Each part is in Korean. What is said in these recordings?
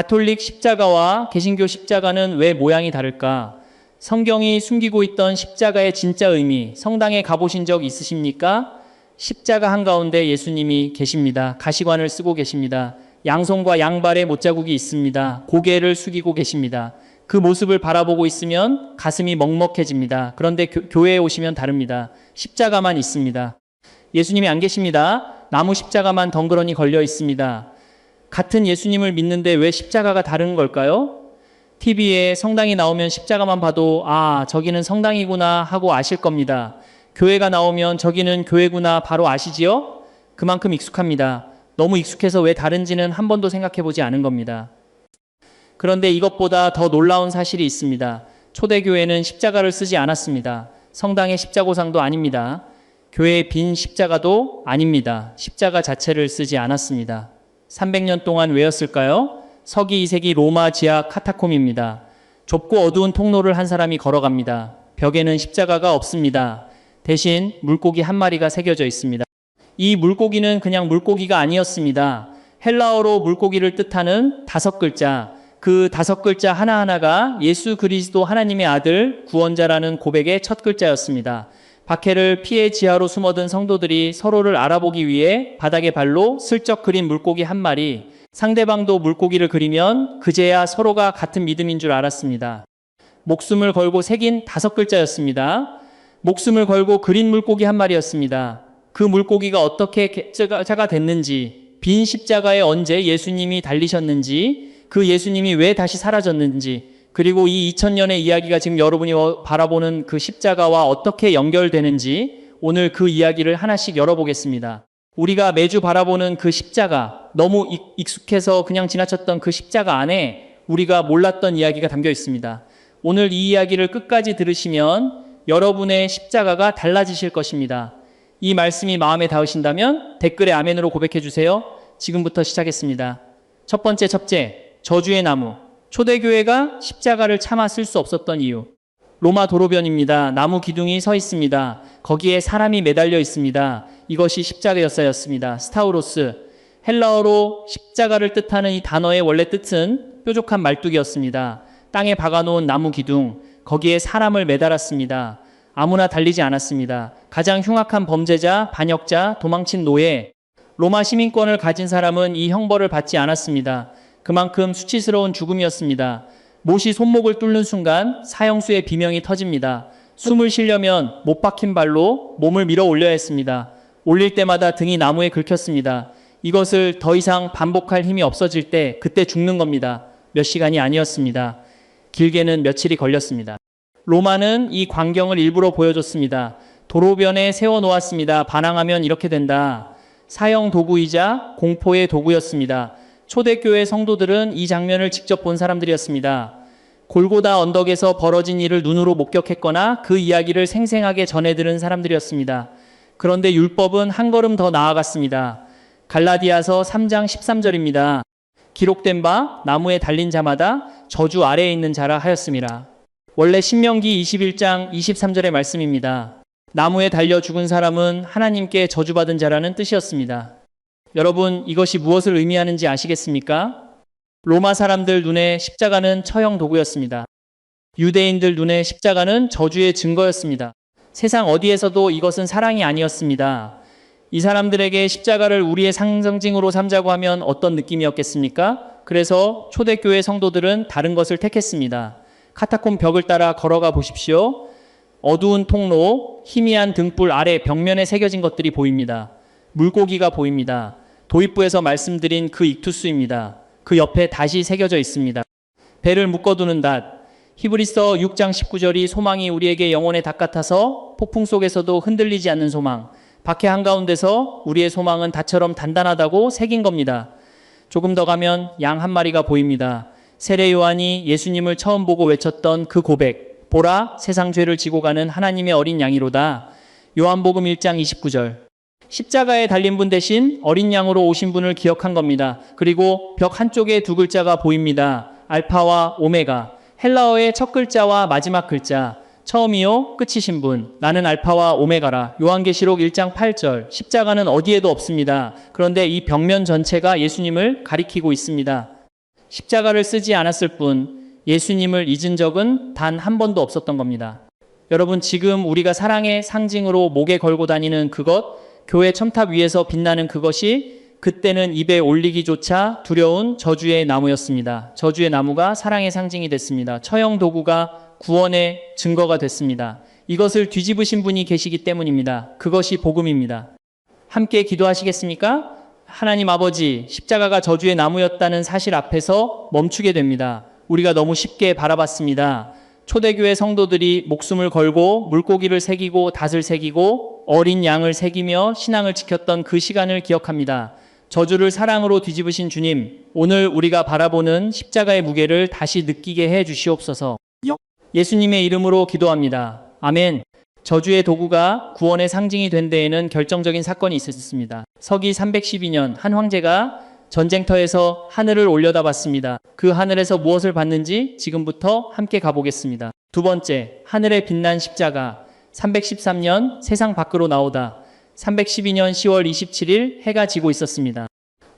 가톨릭 십자가와 개신교 십자가는 왜 모양이 다를까? 성경이 숨기고 있던 십자가의 진짜 의미, 성당에 가보신 적 있으십니까? 십자가 한가운데 예수님이 계십니다. 가시관을 쓰고 계십니다. 양손과 양발에 못자국이 있습니다. 고개를 숙이고 계십니다. 그 모습을 바라보고 있으면 가슴이 먹먹해집니다. 그런데 교회에 오시면 다릅니다. 십자가만 있습니다. 예수님이 안 계십니다. 나무 십자가만 덩그러니 걸려 있습니다. 같은 예수님을 믿는데 왜 십자가가 다른 걸까요? TV에 성당이 나오면 십자가만 봐도 아, 저기는 성당이구나 하고 아실 겁니다. 교회가 나오면 저기는 교회구나 바로 아시지요? 그만큼 익숙합니다. 너무 익숙해서 왜 다른지는 한 번도 생각해 보지 않은 겁니다. 그런데 이것보다 더 놀라운 사실이 있습니다. 초대교회는 십자가를 쓰지 않았습니다. 성당의 십자고상도 아닙니다. 교회의 빈 십자가도 아닙니다. 십자가 자체를 쓰지 않았습니다. 300년 동안 왜였을까요? 서기 2세기 로마 지하 카타콤입니다. 좁고 어두운 통로를 한 사람이 걸어갑니다. 벽에는 십자가가 없습니다. 대신 물고기 한 마리가 새겨져 있습니다. 이 물고기는 그냥 물고기가 아니었습니다. 헬라어로 물고기를 뜻하는 5글자, 그 5글자 하나하나가 예수 그리스도 하나님의 아들, 구원자라는 고백의 첫 글자였습니다. 박해를 피해 지하로 숨어든 성도들이 서로를 알아보기 위해 바닥에 발로 슬쩍 그린 물고기 한 마리, 상대방도 물고기를 그리면 그제야 서로가 같은 믿음인 줄 알았습니다. 목숨을 걸고 새긴 5글자였습니다. 목숨을 걸고 그린 물고기 한 마리였습니다. 그 물고기가 어떻게 자가 됐는지, 빈 십자가에 언제 예수님이 달리셨는지, 그 예수님이 왜 다시 사라졌는지, 그리고 이 2000년의 이야기가 지금 여러분이 바라보는 그 십자가와 어떻게 연결되는지 오늘 그 이야기를 하나씩 열어보겠습니다. 우리가 매주 바라보는 그 십자가, 너무 익숙해서 그냥 지나쳤던 그 십자가 안에 우리가 몰랐던 이야기가 담겨 있습니다. 오늘 이 이야기를 끝까지 들으시면 여러분의 십자가가 달라지실 것입니다. 이 말씀이 마음에 닿으신다면 댓글에 아멘으로 고백해 주세요. 지금부터 시작했습니다. 첫 번째, 저주의 나무. 초대교회가 십자가를 차마 쓸 수 없었던 이유. 로마 도로변입니다. 나무 기둥이 서 있습니다. 거기에 사람이 매달려 있습니다. 이것이 십자가였습니다. 스타우로스. 헬라어로 십자가를 뜻하는 이 단어의 원래 뜻은 뾰족한 말뚝이었습니다. 땅에 박아놓은 나무 기둥, 거기에 사람을 매달았습니다. 아무나 달리지 않았습니다. 가장 흉악한 범죄자, 반역자, 도망친 노예, 로마 시민권을 가진 사람은 이 형벌을 받지 않았습니다. 그만큼 수치스러운 죽음이었습니다. 못이 손목을 뚫는 순간 사형수의 비명이 터집니다. 숨을 쉬려면 못 박힌 발로 몸을 밀어 올려야 했습니다. 올릴 때마다 등이 나무에 긁혔습니다. 이것을 더 이상 반복할 힘이 없어질 때 그때 죽는 겁니다. 몇 시간이 아니었습니다. 길게는 며칠이 걸렸습니다. 로마는 이 광경을 일부러 보여줬습니다. 도로변에 세워놓았습니다. 반항하면 이렇게 된다. 사형 도구이자 공포의 도구였습니다. 초대교회 성도들은 이 장면을 직접 본 사람들이었습니다. 골고다 언덕에서 벌어진 일을 눈으로 목격했거나 그 이야기를 생생하게 전해 들은 사람들이었습니다. 그런데 율법은 한 걸음 더 나아갔습니다. 갈라디아서 3장 13절입니다. 기록된 바 나무에 달린 자마다 저주 아래에 있는 자라 하였습니다. 원래 신명기 21장 23절의 말씀입니다. 나무에 달려 죽은 사람은 하나님께 저주받은 자라는 뜻이었습니다. 여러분, 이것이 무엇을 의미하는지 아시겠습니까? 로마 사람들 눈에 십자가는 처형 도구였습니다. 유대인들 눈에 십자가는 저주의 증거였습니다. 세상 어디에서도 이것은 사랑이 아니었습니다. 이 사람들에게 십자가를 우리의 상징으로 삼자고 하면 어떤 느낌이었겠습니까? 그래서 초대교회 성도들은 다른 것을 택했습니다. 카타콤 벽을 따라 걸어가 보십시오. 어두운 통로, 희미한 등불 아래 벽면에 새겨진 것들이 보입니다. 물고기가 보입니다. 도입부에서 말씀드린 그 익투스입니다. 그 옆에 닷이 새겨져 있습니다. 배를 묶어두는 닷. 히브리서 6장 19절이 소망이 우리에게 영혼의 닷 같아서 폭풍 속에서도 흔들리지 않는 소망. 박해 한가운데서 우리의 소망은 닷처럼 단단하다고 새긴 겁니다. 조금 더 가면 양 한 마리가 보입니다. 세례 요한이 예수님을 처음 보고 외쳤던 그 고백. 보라, 세상 죄를 지고 가는 하나님의 어린 양이로다. 요한복음 1장 29절. 십자가에 달린 분 대신 어린 양으로 오신 분을 기억한 겁니다. 그리고 벽 한쪽에 두 글자가 보입니다. 알파와 오메가. 헬라어의 첫 글자와 마지막 글자. 처음이요 끝이신 분. 나는 알파와 오메가라. 요한계시록 1장 8절. 십자가는 어디에도 없습니다. 그런데 이 벽면 전체가 예수님을 가리키고 있습니다. 십자가를 쓰지 않았을 뿐 예수님을 잊은 적은 단 한 번도 없었던 겁니다. 여러분, 지금 우리가 사랑의 상징으로 목에 걸고 다니는 그것, 교회 첨탑 위에서 빛나는 그것이 그때는 입에 올리기조차 두려운 저주의 나무였습니다. 저주의 나무가 사랑의 상징이 됐습니다. 처형 도구가 구원의 증거가 됐습니다. 이것을 뒤집으신 분이 계시기 때문입니다. 그것이 복음입니다. 함께 기도하시겠습니까? 하나님 아버지, 십자가가 저주의 나무였다는 사실 앞에서 멈추게 됩니다. 우리가 너무 쉽게 바라봤습니다. 초대교회 성도들이 목숨을 걸고 물고기를 새기고 닷을 새기고 어린 양을 새기며 신앙을 지켰던 그 시간을 기억합니다. 저주를 사랑으로 뒤집으신 주님, 오늘 우리가 바라보는 십자가의 무게를 다시 느끼게 해 주시옵소서. 예수님의 이름으로 기도합니다. 아멘. 저주의 도구가 구원의 상징이 된 데에는 결정적인 사건이 있었습니다. 서기 312년 한 황제가 전쟁터에서 하늘을 올려다봤습니다. 그 하늘에서 무엇을 봤는지 지금부터 함께 가보겠습니다. 두 번째, 하늘에 빛난 십자가. 313년 세상 밖으로 나오다. 312년 10월 27일 해가 지고 있었습니다.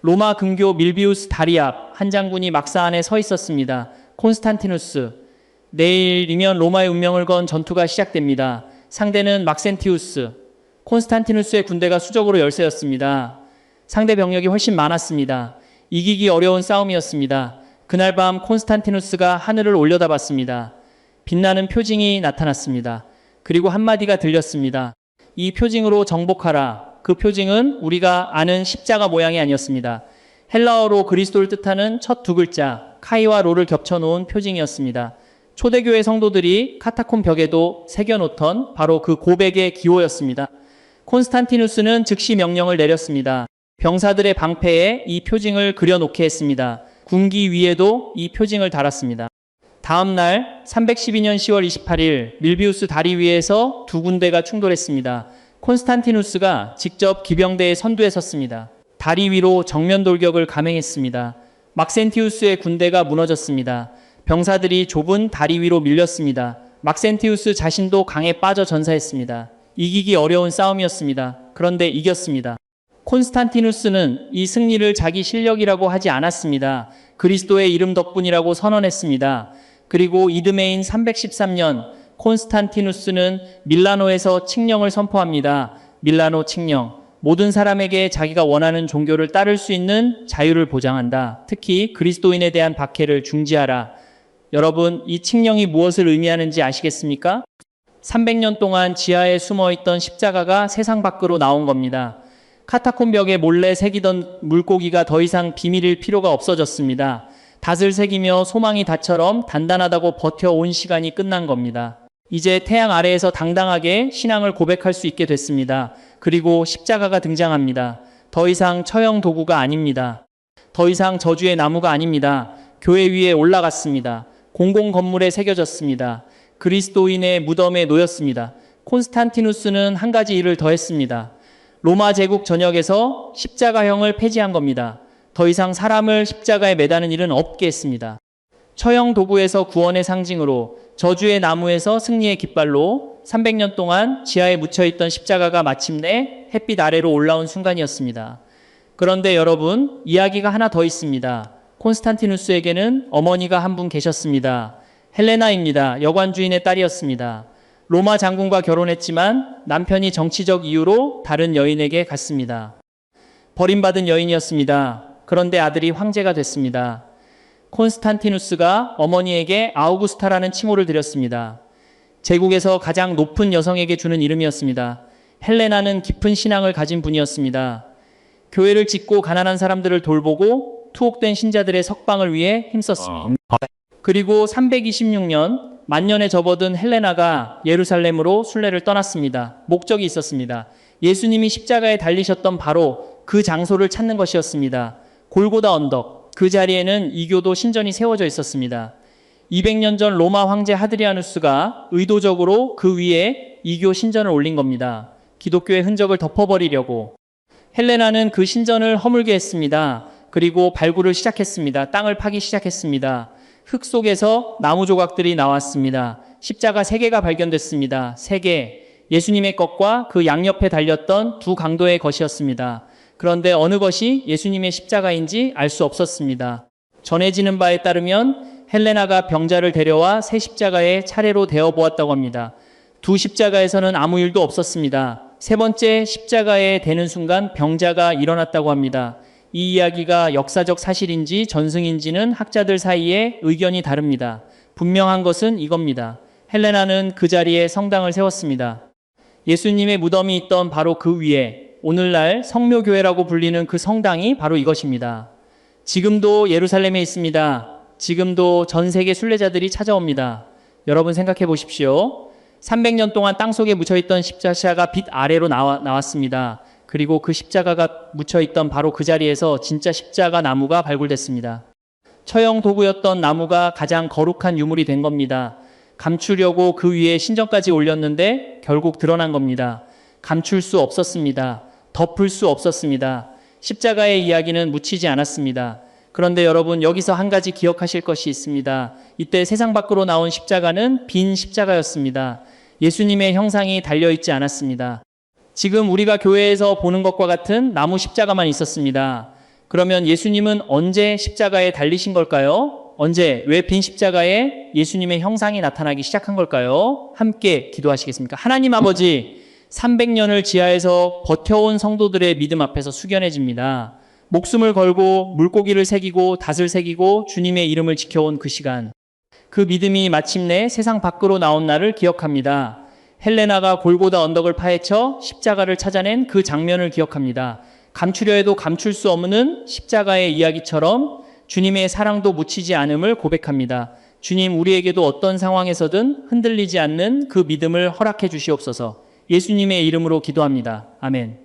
로마 금교 밀비우스 다리 앞 한 장군이 막사 안에 서 있었습니다. 콘스탄티누스. 내일이면 로마의 운명을 건 전투가 시작됩니다. 상대는 막센티우스. 콘스탄티누스의 군대가 수적으로 열세였습니다. 상대 병력이 훨씬 많았습니다. 이기기 어려운 싸움이었습니다. 그날 밤 콘스탄티누스가 하늘을 올려다봤습니다. 빛나는 표징이 나타났습니다. 그리고 한마디가 들렸습니다. 이 표징으로 정복하라. 그 표징은 우리가 아는 십자가 모양이 아니었습니다. 헬라어로 그리스도를 뜻하는 첫 두 글자 카이와 로를 겹쳐놓은 표징이었습니다. 초대교회 성도들이 카타콤 벽에도 새겨놓던 바로 그 고백의 기호였습니다. 콘스탄티누스는 즉시 명령을 내렸습니다. 병사들의 방패에 이 표징을 그려놓게 했습니다. 군기 위에도 이 표징을 달았습니다. 다음 날 312년 10월 28일 밀비우스 다리 위에서 두 군대가 충돌했습니다. 콘스탄티누스가 직접 기병대의 선두에 섰습니다. 다리 위로 정면 돌격을 감행했습니다. 막센티우스의 군대가 무너졌습니다. 병사들이 좁은 다리 위로 밀렸습니다. 막센티우스 자신도 강에 빠져 전사했습니다. 이기기 어려운 싸움이었습니다. 그런데 이겼습니다. 콘스탄티누스는 이 승리를 자기 실력이라고 하지 않았습니다. 그리스도의 이름 덕분이라고 선언했습니다. 그리고 이듬해인 313년 콘스탄티누스는 밀라노에서 칙령을 선포합니다. 밀라노 칙령. 모든 사람에게 자기가 원하는 종교를 따를 수 있는 자유를 보장한다. 특히 그리스도인에 대한 박해를 중지하라. 여러분, 이 칙령이 무엇을 의미하는지 아시겠습니까? 300년 동안 지하에 숨어있던 십자가가 세상 밖으로 나온 겁니다. 카타콤 벽에 몰래 새기던 물고기가 더 이상 비밀일 필요가 없어졌습니다. 닷을 새기며 소망이 닷처럼 단단하다고 버텨온 시간이 끝난 겁니다. 이제 태양 아래에서 당당하게 신앙을 고백할 수 있게 됐습니다. 그리고 십자가가 등장합니다. 더 이상 처형 도구가 아닙니다. 더 이상 저주의 나무가 아닙니다. 교회 위에 올라갔습니다. 공공 건물에 새겨졌습니다. 그리스도인의 무덤에 놓였습니다. 콘스탄티누스는 한 가지 일을 더 했습니다. 로마 제국 전역에서 십자가형을 폐지한 겁니다. 더 이상 사람을 십자가에 매다는 일은 없게 했습니다. 처형 도구에서 구원의 상징으로, 저주의 나무에서 승리의 깃발로 300년 동안 지하에 묻혀있던 십자가가 마침내 햇빛 아래로 올라온 순간이었습니다. 그런데 여러분, 이야기가 하나 더 있습니다. 콘스탄티누스에게는 어머니가 한 분 계셨습니다. 헬레나입니다. 여관주인의 딸이었습니다. 로마 장군과 결혼했지만 남편이 정치적 이유로 다른 여인에게 갔습니다. 버림받은 여인이었습니다. 그런데 아들이 황제가 됐습니다. 콘스탄티누스가 어머니에게 아우구스타라는 칭호를 드렸습니다. 제국에서 가장 높은 여성에게 주는 이름이었습니다. 헬레나는 깊은 신앙을 가진 분이었습니다. 교회를 짓고 가난한 사람들을 돌보고 투옥된 신자들의 석방을 위해 힘썼습니다. 그리고 326년 만년에 접어든 헬레나가 예루살렘으로 순례를 떠났습니다. 목적이 있었습니다. 예수님이 십자가에 달리셨던 바로 그 장소를 찾는 것이었습니다. 골고다 언덕. 그 자리에는 이교도 신전이 세워져 있었습니다. 200년 전 로마 황제 하드리아누스가 의도적으로 그 위에 이교 신전을 올린 겁니다. 기독교의 흔적을 덮어버리려고. 헬레나는 그 신전을 허물게 했습니다. 그리고 발굴을 시작했습니다. 땅을 파기 시작했습니다. 흙 속에서 나무 조각들이 나왔습니다. 십자가 3개가 발견됐습니다. 3개. 예수님의 것과 그 양옆에 달렸던 두 강도의 것이었습니다. 그런데 어느 것이 예수님의 십자가인지 알 수 없었습니다. 전해지는 바에 따르면 헬레나가 병자를 데려와 새 십자가에 차례로 대어 보았다고 합니다. 두 십자가에서는 아무 일도 없었습니다. 세 번째 십자가에 대는 순간 병자가 일어났다고 합니다. 이 이야기가 역사적 사실인지 전승인지는 학자들 사이에 의견이 다릅니다. 분명한 것은 이겁니다. 헬레나는 그 자리에 성당을 세웠습니다. 예수님의 무덤이 있던 바로 그 위에 오늘날 성묘교회라고 불리는 그 성당이 바로 이것입니다. 지금도 예루살렘에 있습니다. 지금도 전 세계 순례자들이 찾아옵니다. 여러분 생각해 보십시오. 300년 동안 땅속에 묻혀있던 십자가가 빛 아래로 나왔습니다. 그리고 그 십자가가 묻혀있던 바로 그 자리에서 진짜 십자가 나무가 발굴됐습니다. 처형 도구였던 나무가 가장 거룩한 유물이 된 겁니다. 감추려고 그 위에 신전까지 올렸는데 결국 드러난 겁니다. 감출 수 없었습니다. 덮을 수 없었습니다. 십자가의 이야기는 묻히지 않았습니다. 그런데 여러분 여기서 한 가지 기억하실 것이 있습니다. 이때 세상 밖으로 나온 십자가는 빈 십자가였습니다. 예수님의 형상이 달려있지 않았습니다. 지금 우리가 교회에서 보는 것과 같은 나무 십자가만 있었습니다. 그러면 예수님은 언제 십자가에 달리신 걸까요? 언제, 왜 빈 십자가에 예수님의 형상이 나타나기 시작한 걸까요? 함께 기도하시겠습니까? 하나님 아버지, 300년을 지하에서 버텨온 성도들의 믿음 앞에서 숙연해집니다. 목숨을 걸고 물고기를 새기고 닷을 새기고 주님의 이름을 지켜온 그 시간. 그 믿음이 마침내 세상 밖으로 나온 날을 기억합니다. 헬레나가 골고다 언덕을 파헤쳐 십자가를 찾아낸 그 장면을 기억합니다. 감추려 해도 감출 수 없는 십자가의 이야기처럼 주님의 사랑도 묻히지 않음을 고백합니다. 주님, 우리에게도 어떤 상황에서든 흔들리지 않는 그 믿음을 허락해 주시옵소서. 예수님의 이름으로 기도합니다. 아멘.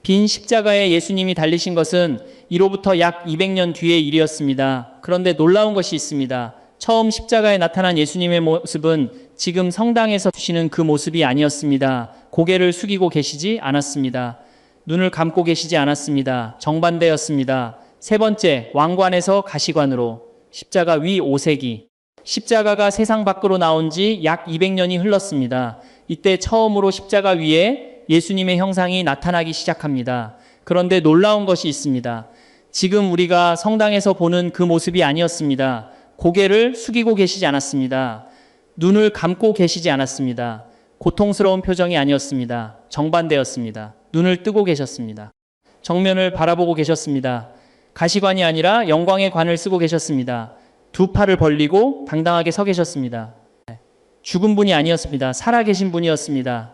빈 십자가에 예수님이 달리신 것은 이로부터 약 200년 뒤의 일이었습니다. 그런데 놀라운 것이 있습니다. 처음 십자가에 나타난 예수님의 모습은 지금 성당에서 주시는 그 모습이 아니었습니다. 고개를 숙이고 계시지 않았습니다. 눈을 감고 계시지 않았습니다. 정반대였습니다. 세 번째, 왕관에서 가시관으로 십자가 위 오색이. 십자가가 세상 밖으로 나온 지 약 200년이 흘렀습니다. 이때 처음으로 십자가 위에 예수님의 형상이 나타나기 시작합니다. 그런데 놀라운 것이 있습니다. 지금 우리가 성당에서 보는 그 모습이 아니었습니다. 고개를 숙이고 계시지 않았습니다. 눈을 감고 계시지 않았습니다. 고통스러운 표정이 아니었습니다. 정반대였습니다. 눈을 뜨고 계셨습니다. 정면을 바라보고 계셨습니다. 가시관이 아니라 영광의 관을 쓰고 계셨습니다. 두 팔을 벌리고 당당하게 서 계셨습니다. 죽은 분이 아니었습니다. 살아계신 분이었습니다.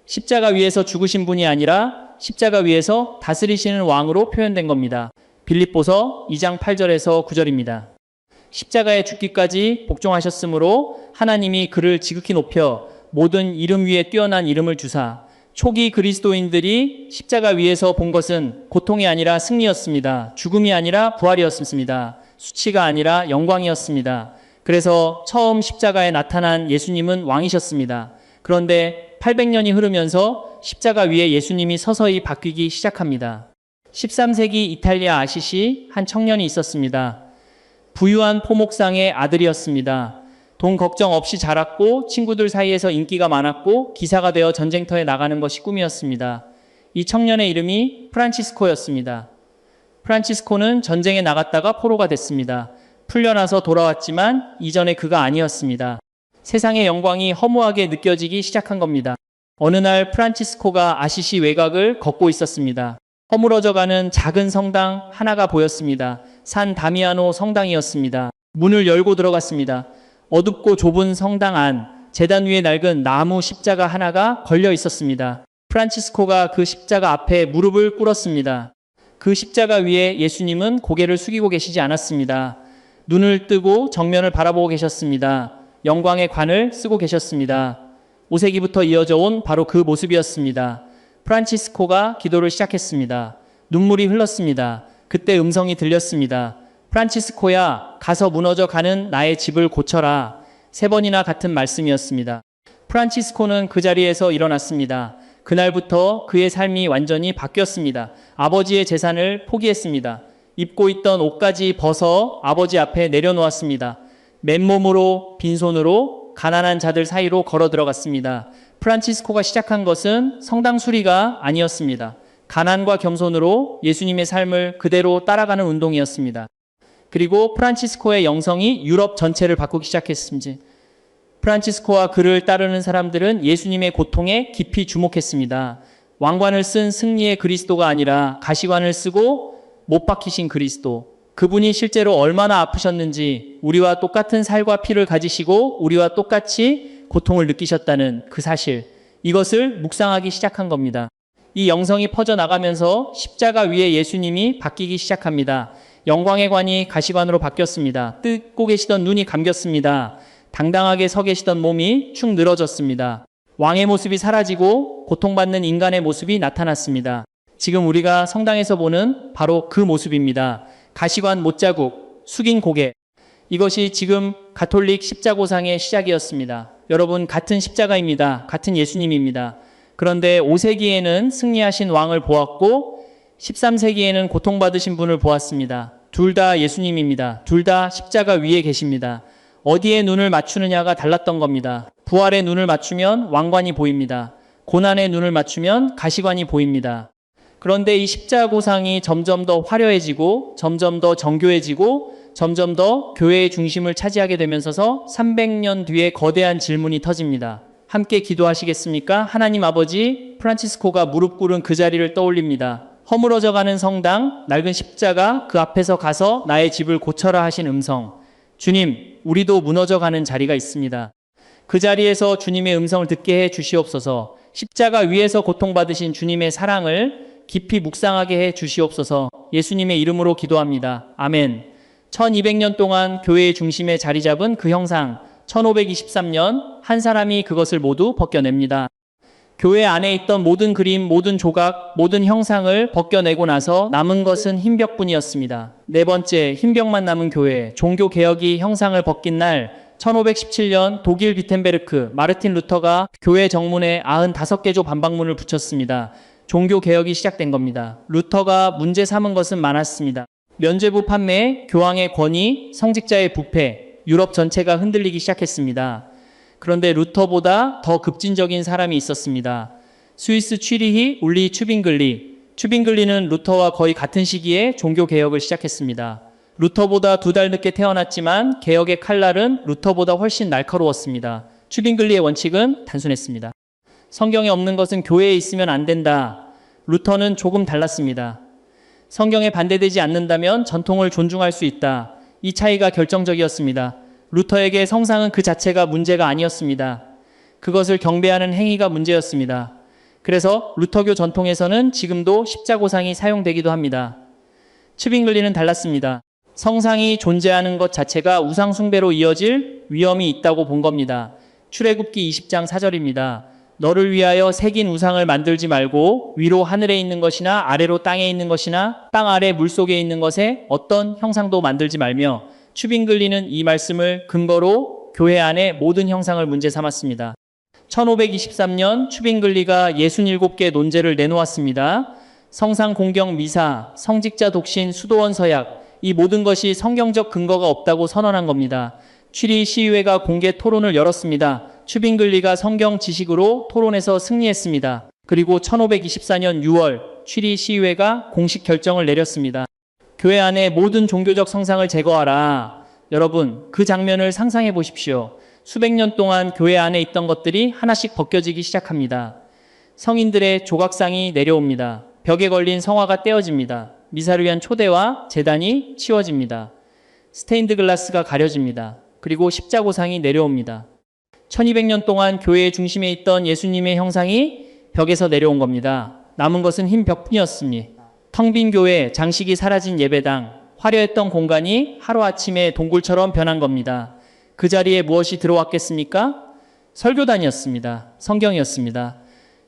십자가 위에서 죽으신 분이 아니라 십자가 위에서 다스리시는 왕으로 표현된 겁니다. 빌립보서 2장 8절에서 9절입니다. 십자가에 죽기까지 복종하셨으므로 하나님이 그를 지극히 높여 모든 이름 위에 뛰어난 이름을 주사 초기 그리스도인들이 십자가 위에서 본 것은 고통이 아니라 승리였습니다. 죽음이 아니라 부활이었습니다. 수치가 아니라 영광이었습니다. 그래서 처음 십자가에 나타난 예수님은 왕이셨습니다. 그런데 800년이 흐르면서 십자가 위에 예수님이 서서히 바뀌기 시작합니다. 13세기 이탈리아 아시시 한 청년이 있었습니다. 부유한 포목상의 아들이었습니다. 돈 걱정 없이 자랐고 친구들 사이에서 인기가 많았고 기사가 되어 전쟁터에 나가는 것이 꿈이었습니다. 이 청년의 이름이 프란치스코였습니다. 프란치스코는 전쟁에 나갔다가 포로가 됐습니다. 풀려나서 돌아왔지만 이전에 그가 아니었습니다. 세상의 영광이 허무하게 느껴지기 시작한 겁니다. 어느 날 프란치스코가 아시시 외곽을 걷고 있었습니다. 허물어져가는 작은 성당 하나가 보였습니다. 산 다미아노 성당이었습니다. 문을 열고 들어갔습니다. 어둡고 좁은 성당 안, 제단 위에 낡은 나무 십자가 하나가 걸려 있었습니다. 프란치스코가 그 십자가 앞에 무릎을 꿇었습니다. 그 십자가 위에 예수님은 고개를 숙이고 계시지 않았습니다. 눈을 뜨고 정면을 바라보고 계셨습니다. 영광의 관을 쓰고 계셨습니다. 오세기부터 이어져 온 바로 그 모습이었습니다. 프란치스코가 기도를 시작했습니다. 눈물이 흘렀습니다. 그때 음성이 들렸습니다. 프란치스코야, 가서 무너져 가는 나의 집을 고쳐라. 3번이나 같은 말씀이었습니다. 프란치스코는 그 자리에서 일어났습니다. 그날부터 그의 삶이 완전히 바뀌었습니다. 아버지의 재산을 포기했습니다. 입고 있던 옷까지 벗어 아버지 앞에 내려놓았습니다. 맨몸으로 빈손으로 가난한 자들 사이로 걸어 들어갔습니다. 프란치스코가 시작한 것은 성당 수리가 아니었습니다. 가난과 겸손으로 예수님의 삶을 그대로 따라가는 운동이었습니다. 그리고 프란치스코의 영성이 유럽 전체를 바꾸기 시작했습니다. 프란치스코와 그를 따르는 사람들은 예수님의 고통에 깊이 주목했습니다. 왕관을 쓴 승리의 그리스도가 아니라 가시관을 쓰고 못 박히신 그리스도. 그분이 실제로 얼마나 아프셨는지, 우리와 똑같은 살과 피를 가지시고 우리와 똑같이 고통을 느끼셨다는 그 사실, 이것을 묵상하기 시작한 겁니다. 이 영성이 퍼져나가면서 십자가 위에 예수님이 바뀌기 시작합니다. 영광의 관이 가시관으로 바뀌었습니다. 뜨고 계시던 눈이 감겼습니다. 당당하게 서 계시던 몸이 축 늘어졌습니다. 왕의 모습이 사라지고 고통받는 인간의 모습이 나타났습니다. 지금 우리가 성당에서 보는 바로 그 모습입니다. 가시관 못자국, 숙인 고개. 이것이 지금 가톨릭 십자고상의 시작이었습니다. 여러분, 같은 십자가입니다. 같은 예수님입니다. 그런데 5세기에는 승리하신 왕을 보았고 13세기에는 고통받으신 분을 보았습니다. 둘 다 예수님입니다. 둘 다 십자가 위에 계십니다. 어디에 눈을 맞추느냐가 달랐던 겁니다. 부활에 눈을 맞추면 왕관이 보입니다. 고난에 눈을 맞추면 가시관이 보입니다. 그런데 이 십자고상이 점점 더 화려해지고 점점 더 정교해지고 점점 더 교회의 중심을 차지하게 되면서 300년 뒤에 거대한 질문이 터집니다. 함께 기도하시겠습니까? 하나님 아버지, 프란치스코가 무릎 꿇은 그 자리를 떠올립니다. 허물어져가는 성당, 낡은 십자가, 그 앞에서 가서 나의 집을 고쳐라 하신 음성. 주님, 우리도 무너져가는 자리가 있습니다. 그 자리에서 주님의 음성을 듣게 해 주시옵소서. 십자가 위에서 고통받으신 주님의 사랑을 깊이 묵상하게 해 주시옵소서. 예수님의 이름으로 기도합니다. 아멘. 1200년 동안 교회의 중심에 자리 잡은 그 형상, 1523년 한 사람이 그것을 모두 벗겨냅니다. 교회 안에 있던 모든 그림, 모든 조각, 모든 형상을 벗겨내고 나서 남은 것은 흰벽뿐이었습니다. 네 번째, 흰벽만 남은 교회, 종교개혁이 형상을 벗긴 날 1517년 독일 비텐베르크 마르틴 루터가 교회 정문에 95개조 반박문을 붙였습니다. 종교개혁이 시작된 겁니다. 루터가 문제 삼은 것은 많았습니다. 면죄부 판매, 교황의 권위, 성직자의 부패, 유럽 전체가 흔들리기 시작했습니다. 그런데 루터보다 더 급진적인 사람이 있었습니다. 스위스 취리히 울리 튜빙글리. 튜빙글리는 루터와 거의 같은 시기에 종교개혁을 시작했습니다. 루터보다 2달 늦게 태어났지만 개혁의 칼날은 루터보다 훨씬 날카로웠습니다. 튜빙글리의 원칙은 단순했습니다. 성경에 없는 것은 교회에 있으면 안 된다. 루터는 조금 달랐습니다. 성경에 반대되지 않는다면 전통을 존중할 수 있다. 이 차이가 결정적이었습니다. 루터에게 성상은 그 자체가 문제가 아니었습니다. 그것을 경배하는 행위가 문제였습니다. 그래서 루터교 전통에서는 지금도 십자고상이 사용되기도 합니다. 튜빙글리는 달랐습니다. 성상이 존재하는 것 자체가 우상 숭배로 이어질 위험이 있다고 본 겁니다. 출애굽기 20장 4절입니다. 너를 위하여 새긴 우상을 만들지 말고 위로 하늘에 있는 것이나 아래로 땅에 있는 것이나 땅 아래 물속에 있는 것에 어떤 형상도 만들지 말며, 튜빙글리는 이 말씀을 근거로 교회 안에 모든 형상을 문제 삼았습니다. 1523년 튜빙글리가 67개 논제를 내놓았습니다. 성상 공경 미사, 성직자 독신, 수도원 서약, 이 모든 것이 성경적 근거가 없다고 선언한 겁니다. 취리 시의회가 공개 토론을 열었습니다. 튜빙글리가 성경 지식으로 토론에서 승리했습니다. 그리고 1524년 6월 취리 시의회가 공식 결정을 내렸습니다. 교회 안에 모든 종교적 성상을 제거하라. 여러분, 그 장면을 상상해 보십시오. 수백 년 동안 교회 안에 있던 것들이 하나씩 벗겨지기 시작합니다. 성인들의 조각상이 내려옵니다. 벽에 걸린 성화가 떼어집니다. 미사를 위한 초대와 제단이 치워집니다. 스테인드 글라스가 가려집니다. 그리고 십자고상이 내려옵니다. 1200년 동안 교회의 중심에 있던 예수님의 형상이 벽에서 내려온 겁니다. 남은 것은 흰 벽뿐이었습니다. 텅 빈 교회, 장식이 사라진 예배당, 화려했던 공간이 하루아침에 동굴처럼 변한 겁니다. 그 자리에 무엇이 들어왔겠습니까? 설교단이었습니다. 성경이었습니다.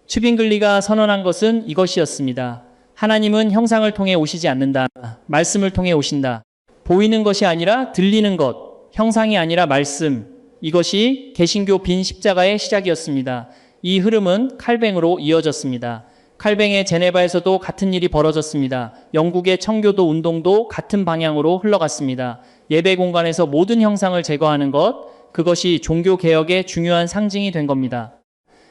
튜빙글리가 선언한 것은 이것이었습니다. 하나님은 형상을 통해 오시지 않는다. 말씀을 통해 오신다. 보이는 것이 아니라 들리는 것, 형상이 아니라 말씀. 이것이 개신교 빈 십자가의 시작이었습니다. 이 흐름은 칼뱅으로 이어졌습니다. 칼뱅의 제네바에서도 같은 일이 벌어졌습니다. 영국의 청교도 운동도 같은 방향으로 흘러갔습니다. 예배 공간에서 모든 형상을 제거하는 것, 그것이 종교개혁의 중요한 상징이 된 겁니다.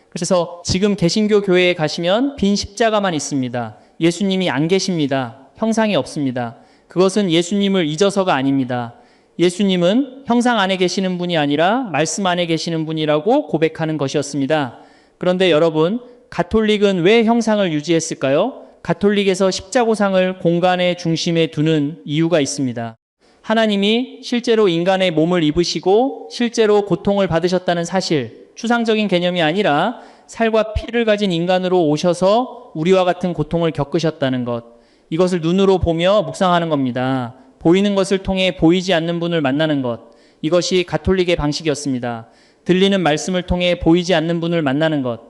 그래서 지금 개신교 교회에 가시면 빈 십자가만 있습니다. 예수님이 안 계십니다. 형상이 없습니다. 그것은 예수님을 잊어서가 아닙니다. 예수님은 형상 안에 계시는 분이 아니라 말씀 안에 계시는 분이라고 고백하는 것이었습니다. 그런데 여러분, 가톨릭은 왜 형상을 유지했을까요? 가톨릭에서 십자고상을 공간의 중심에 두는 이유가 있습니다. 하나님이 실제로 인간의 몸을 입으시고 실제로 고통을 받으셨다는 사실, 추상적인 개념이 아니라 살과 피를 가진 인간으로 오셔서 우리와 같은 고통을 겪으셨다는 것, 이것을 눈으로 보며 묵상하는 겁니다. 보이는 것을 통해 보이지 않는 분을 만나는 것, 이것이 가톨릭의 방식이었습니다. 들리는 말씀을 통해 보이지 않는 분을 만나는 것,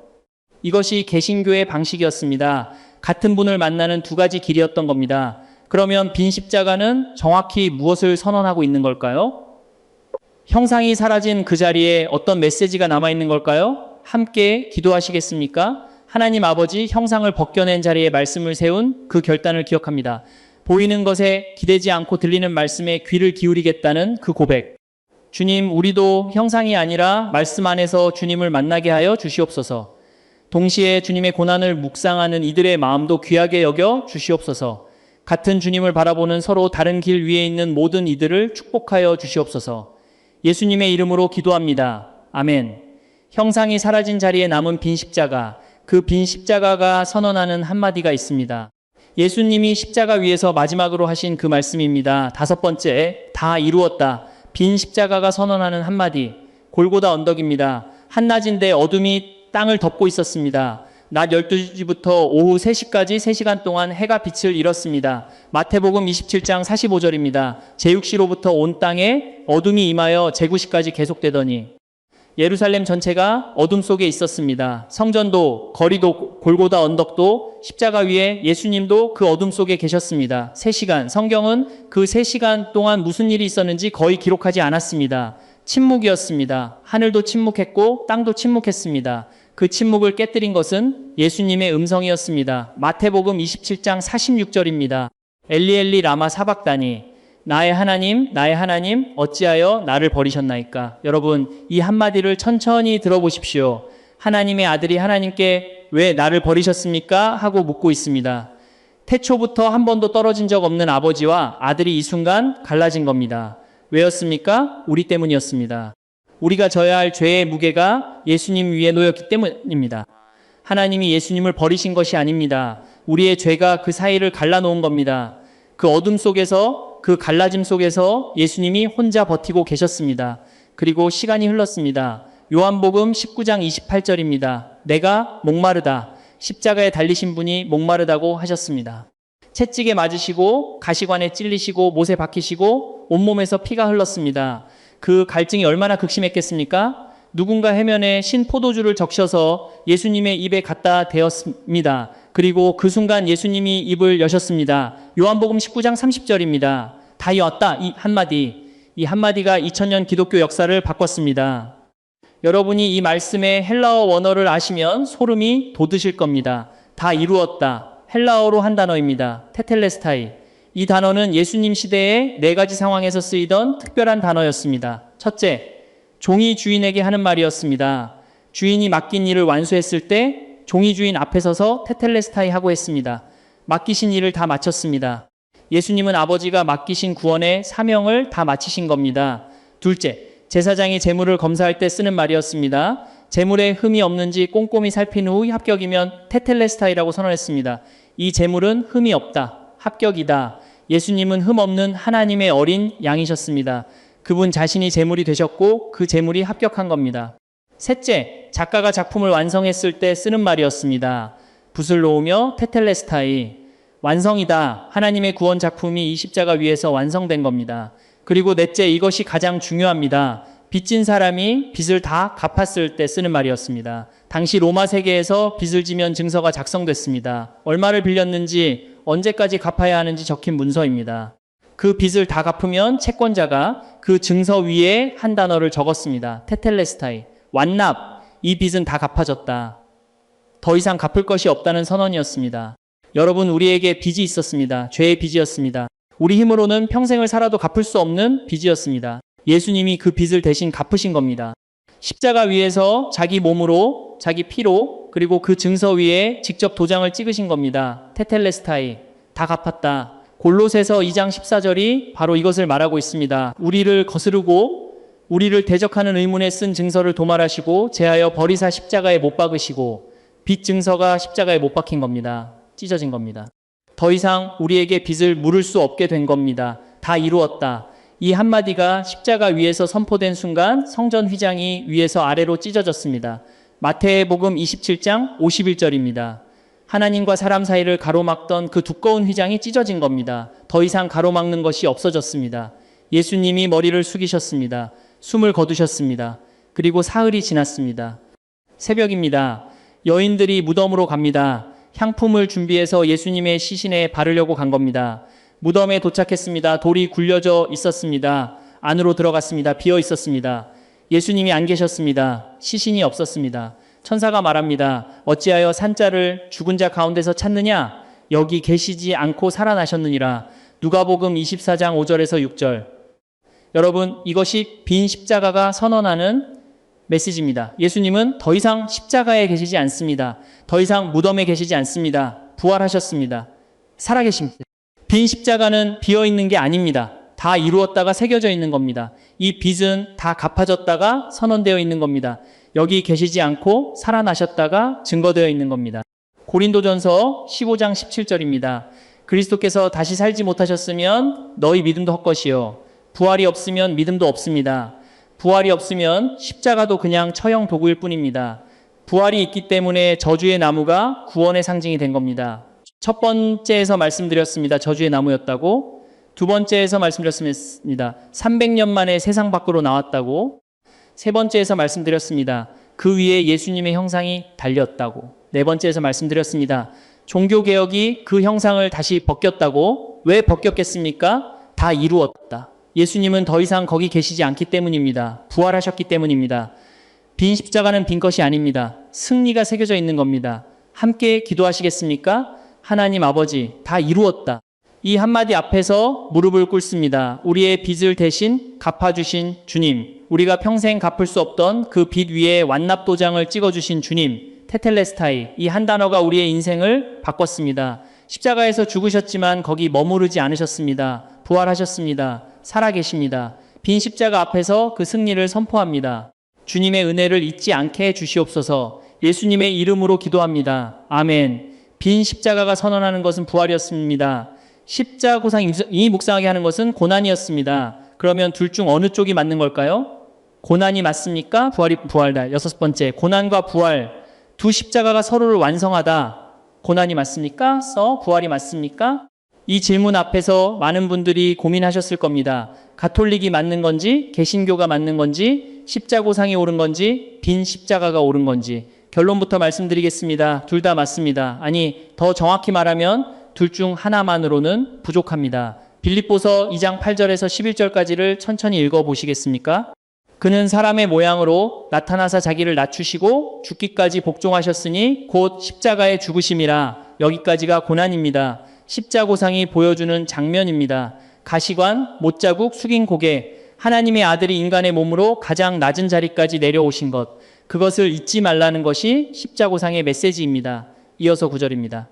이것이 개신교의 방식이었습니다. 같은 분을 만나는 두 가지 길이었던 겁니다. 그러면 빈 십자가는 정확히 무엇을 선언하고 있는 걸까요? 형상이 사라진 그 자리에 어떤 메시지가 남아있는 걸까요? 함께 기도하시겠습니까? 하나님 아버지, 형상을 벗겨낸 자리에 말씀을 세운 그 결단을 기억합니다. 보이는 것에 기대지 않고 들리는 말씀에 귀를 기울이겠다는 그 고백. 주님, 우리도 형상이 아니라 말씀 안에서 주님을 만나게 하여 주시옵소서. 동시에 주님의 고난을 묵상하는 이들의 마음도 귀하게 여겨 주시옵소서. 같은 주님을 바라보는 서로 다른 길 위에 있는 모든 이들을 축복하여 주시옵소서. 예수님의 이름으로 기도합니다. 아멘. 형상이 사라진 자리에 남은 빈 십자가, 그 빈 십자가가 선언하는 한마디가 있습니다. 예수님이 십자가 위에서 마지막으로 하신 그 말씀입니다. 5번째, 다 이루었다. 빈 십자가가 선언하는 한마디, 골고다 언덕입니다. 한낮인데 어둠이 땅을 덮고 있었습니다. 낮 12시부터 오후 3시까지 3시간 동안 해가 빛을 잃었습니다. 마태복음 27장 45절입니다. 제6시로부터 온 땅에 어둠이 임하여 제9시까지 계속되더니 예루살렘 전체가 어둠 속에 있었습니다. 성전도, 거리도, 골고다 언덕도, 십자가 위에 예수님도 그 어둠 속에 계셨습니다. 3시간, 성경은 그 3시간 동안 무슨 일이 있었는지 거의 기록하지 않았습니다. 침묵이었습니다. 하늘도 침묵했고 땅도 침묵했습니다. 그 침묵을 깨뜨린 것은 예수님의 음성이었습니다. 마태복음 27장 46절입니다. 엘리 라마 사박다니, 나의 하나님 어찌하여 나를 버리셨나이까. 여러분, 이 한마디를 천천히 들어보십시오. 하나님의 아들이 하나님께 왜 나를 버리셨습니까? 하고 묻고 있습니다. 태초부터 한 번도 떨어진 적 없는 아버지와 아들이 이 순간 갈라진 겁니다. 왜였습니까? 우리 때문이었습니다. 우리가 져야 할 죄의 무게가 예수님 위에 놓였기 때문입니다. 하나님이 예수님을 버리신 것이 아닙니다. 우리의 죄가 그 사이를 갈라놓은 겁니다. 그 어둠 속에서, 그 갈라짐 속에서 예수님이 혼자 버티고 계셨습니다. 그리고 시간이 흘렀습니다. 요한복음 19장 28절입니다. 내가 목마르다. 십자가에 달리신 분이 목마르다고 하셨습니다. 채찍에 맞으시고 가시관에 찔리시고 못에 박히시고 온몸에서 피가 흘렀습니다. 그 갈증이 얼마나 극심했겠습니까? 누군가 해면에 신 포도주를 적셔서 예수님의 입에 갖다 대었습니다. 그리고 그 순간 예수님이 입을 여셨습니다. 요한복음 19장 30절입니다. 다 이었다. 이 한마디가 2000년 기독교 역사를 바꿨습니다. 여러분이 이 말씀의 헬라어 원어를 아시면 소름이 돋으실 겁니다. 다 이루었다. 헬라어로 한 단어입니다. 테텔레스타이. 이 단어는 예수님 시대의 4가지 상황에서 쓰이던 특별한 단어였습니다. 첫째, 종이 주인에게 하는 말이었습니다. 주인이 맡긴 일을 완수했을 때 종이 주인 앞에 서서 테텔레스타이 하고 했습니다. 맡기신 일을 다 마쳤습니다. 예수님은 아버지가 맡기신 구원의 사명을 다 마치신 겁니다. 둘째, 제사장이 제물을 검사할 때 쓰는 말이었습니다. 제물에 흠이 없는지 꼼꼼히 살핀 후 합격이면 테텔레스타이라고 선언했습니다. 이 제물은 흠이 없다. 합격이다. 예수님은 흠 없는 하나님의 어린 양이셨습니다. 그분 자신이 제물이 되셨고 그 제물이 합격한 겁니다. 셋째, 작가가 작품을 완성했을 때 쓰는 말이었습니다. 붓을 놓으며 테텔레스타이. 완성이다. 하나님의 구원 작품이 이 십자가 위에서 완성된 겁니다. 그리고 넷째, 이것이 가장 중요합니다. 빚진 사람이 빚을 다 갚았을 때 쓰는 말이었습니다. 당시 로마 세계에서 빚을 지면 증서가 작성됐습니다. 얼마를 빌렸는지, 언제까지 갚아야 하는지 적힌 문서입니다. 그 빚을 다 갚으면 채권자가 그 증서 위에 한 단어를 적었습니다. 테텔레스타이. 완납. 이 빚은 다 갚아졌다. 더 이상 갚을 것이 없다는 선언이었습니다. 여러분, 우리에게 빚이 있었습니다. 죄의 빚이었습니다. 우리 힘으로는 평생을 살아도 갚을 수 없는 빚이었습니다. 예수님이 그 빚을 대신 갚으신 겁니다. 십자가 위에서 자기 몸으로, 자기 피로, 그리고 그 증서 위에 직접 도장을 찍으신 겁니다. 테텔레스타이. 다 갚았다. 골로새서 2장 14절이 바로 이것을 말하고 있습니다. 우리를 거스르고 우리를 대적하는 의문에 쓴 증서를 도말하시고 제하여 버리사 십자가에 못 박으시고 빚 증서가 십자가에 못 박힌 겁니다. 찢어진 겁니다. 더 이상 우리에게 빚을 물을 수 없게 된 겁니다. 다 이루었다. 이 한마디가 십자가 위에서 선포된 순간 성전 휘장이 위에서 아래로 찢어졌습니다. 마태복음 27장 51절입니다. 하나님과 사람 사이를 가로막던 그 두꺼운 휘장이 찢어진 겁니다. 더 이상 가로막는 것이 없어졌습니다. 예수님이 머리를 숙이셨습니다. 숨을 거두셨습니다. 그리고 사흘이 지났습니다. 새벽입니다. 여인들이 무덤으로 갑니다. 향품을 준비해서 예수님의 시신에 바르려고 간 겁니다. 무덤에 도착했습니다. 돌이 굴려져 있었습니다. 안으로 들어갔습니다. 비어 있었습니다. 예수님이 안 계셨습니다. 시신이 없었습니다. 천사가 말합니다. 어찌하여 산자를 죽은 자 가운데서 찾느냐? 여기 계시지 않고 살아나셨느니라. 누가복음 24장 5절에서 6절. 여러분, 이것이 빈 십자가가 선언하는 메시지입니다. 예수님은 더 이상 십자가에 계시지 않습니다. 더 이상 무덤에 계시지 않습니다. 부활하셨습니다. 살아계십니다. 빈 십자가는 비어있는 게 아닙니다. 다 이루었다가 새겨져 있는 겁니다. 이 빚은 다 갚아졌다가 선언되어 있는 겁니다. 여기 계시지 않고 살아나셨다가 증거되어 있는 겁니다. 고린도전서 15장 17절입니다. 그리스도께서 다시 살지 못하셨으면 너희 믿음도 헛것이요. 부활이 없으면 믿음도 없습니다. 부활이 없으면 십자가도 그냥 처형 도구일 뿐입니다. 부활이 있기 때문에 저주의 나무가 구원의 상징이 된 겁니다. 첫 번째에서 말씀드렸습니다. 저주의 나무였다고. 두 번째에서 말씀드렸습니다. 300년 만에 세상 밖으로 나왔다고. 세 번째에서 말씀드렸습니다. 그 위에 예수님의 형상이 달렸다고. 네 번째에서 말씀드렸습니다. 종교개혁이 그 형상을 다시 벗겼다고. 왜 벗겼겠습니까? 다 이루었다. 예수님은 더 이상 거기 계시지 않기 때문입니다. 부활하셨기 때문입니다. 빈 십자가는 빈 것이 아닙니다. 승리가 새겨져 있는 겁니다. 함께 기도하시겠습니까? 하나님 아버지, 다 이루었다. 이 한마디 앞에서 무릎을 꿇습니다. 우리의 빚을 대신 갚아주신 주님, 우리가 평생 갚을 수 없던 그 빚 위에 완납도장을 찍어주신 주님, 테텔레스타이, 이 한 단어가 우리의 인생을 바꿨습니다. 십자가에서 죽으셨지만 거기 머무르지 않으셨습니다. 부활하셨습니다. 살아계십니다. 빈 십자가 앞에서 그 승리를 선포합니다. 주님의 은혜를 잊지 않게 해주시옵소서. 예수님의 이름으로 기도합니다. 아멘. 빈 십자가가 선언하는 것은 부활이었습니다. 십자고상이 묵상하게 하는 것은 고난이었습니다. 그러면 둘 중 어느 쪽이 맞는 걸까요? 고난이 맞습니까? 부활다. 여섯 번째, 고난과 부활. 두 십자가가 서로를 완성하다. 고난이 맞습니까? 부활이 맞습니까? 이 질문 앞에서 많은 분들이 고민하셨을 겁니다. 가톨릭이 맞는 건지, 개신교가 맞는 건지, 십자고상이 옳은 건지, 빈 십자가가 옳은 건지. 결론부터 말씀드리겠습니다. 둘 다 맞습니다. 아니, 더 정확히 말하면 둘 중 하나만으로는 부족합니다. 빌립보서 2장 8절에서 11절까지를 천천히 읽어보시겠습니까? 그는 사람의 모양으로 나타나사 자기를 낮추시고 죽기까지 복종하셨으니 곧 십자가에 죽으심이라. 여기까지가 고난입니다. 십자고상이 보여주는 장면입니다. 가시관, 못자국, 숙인 고개, 하나님의 아들이 인간의 몸으로 가장 낮은 자리까지 내려오신 것, 그것을 잊지 말라는 것이 십자고상의 메시지입니다. 이어서 9절입니다.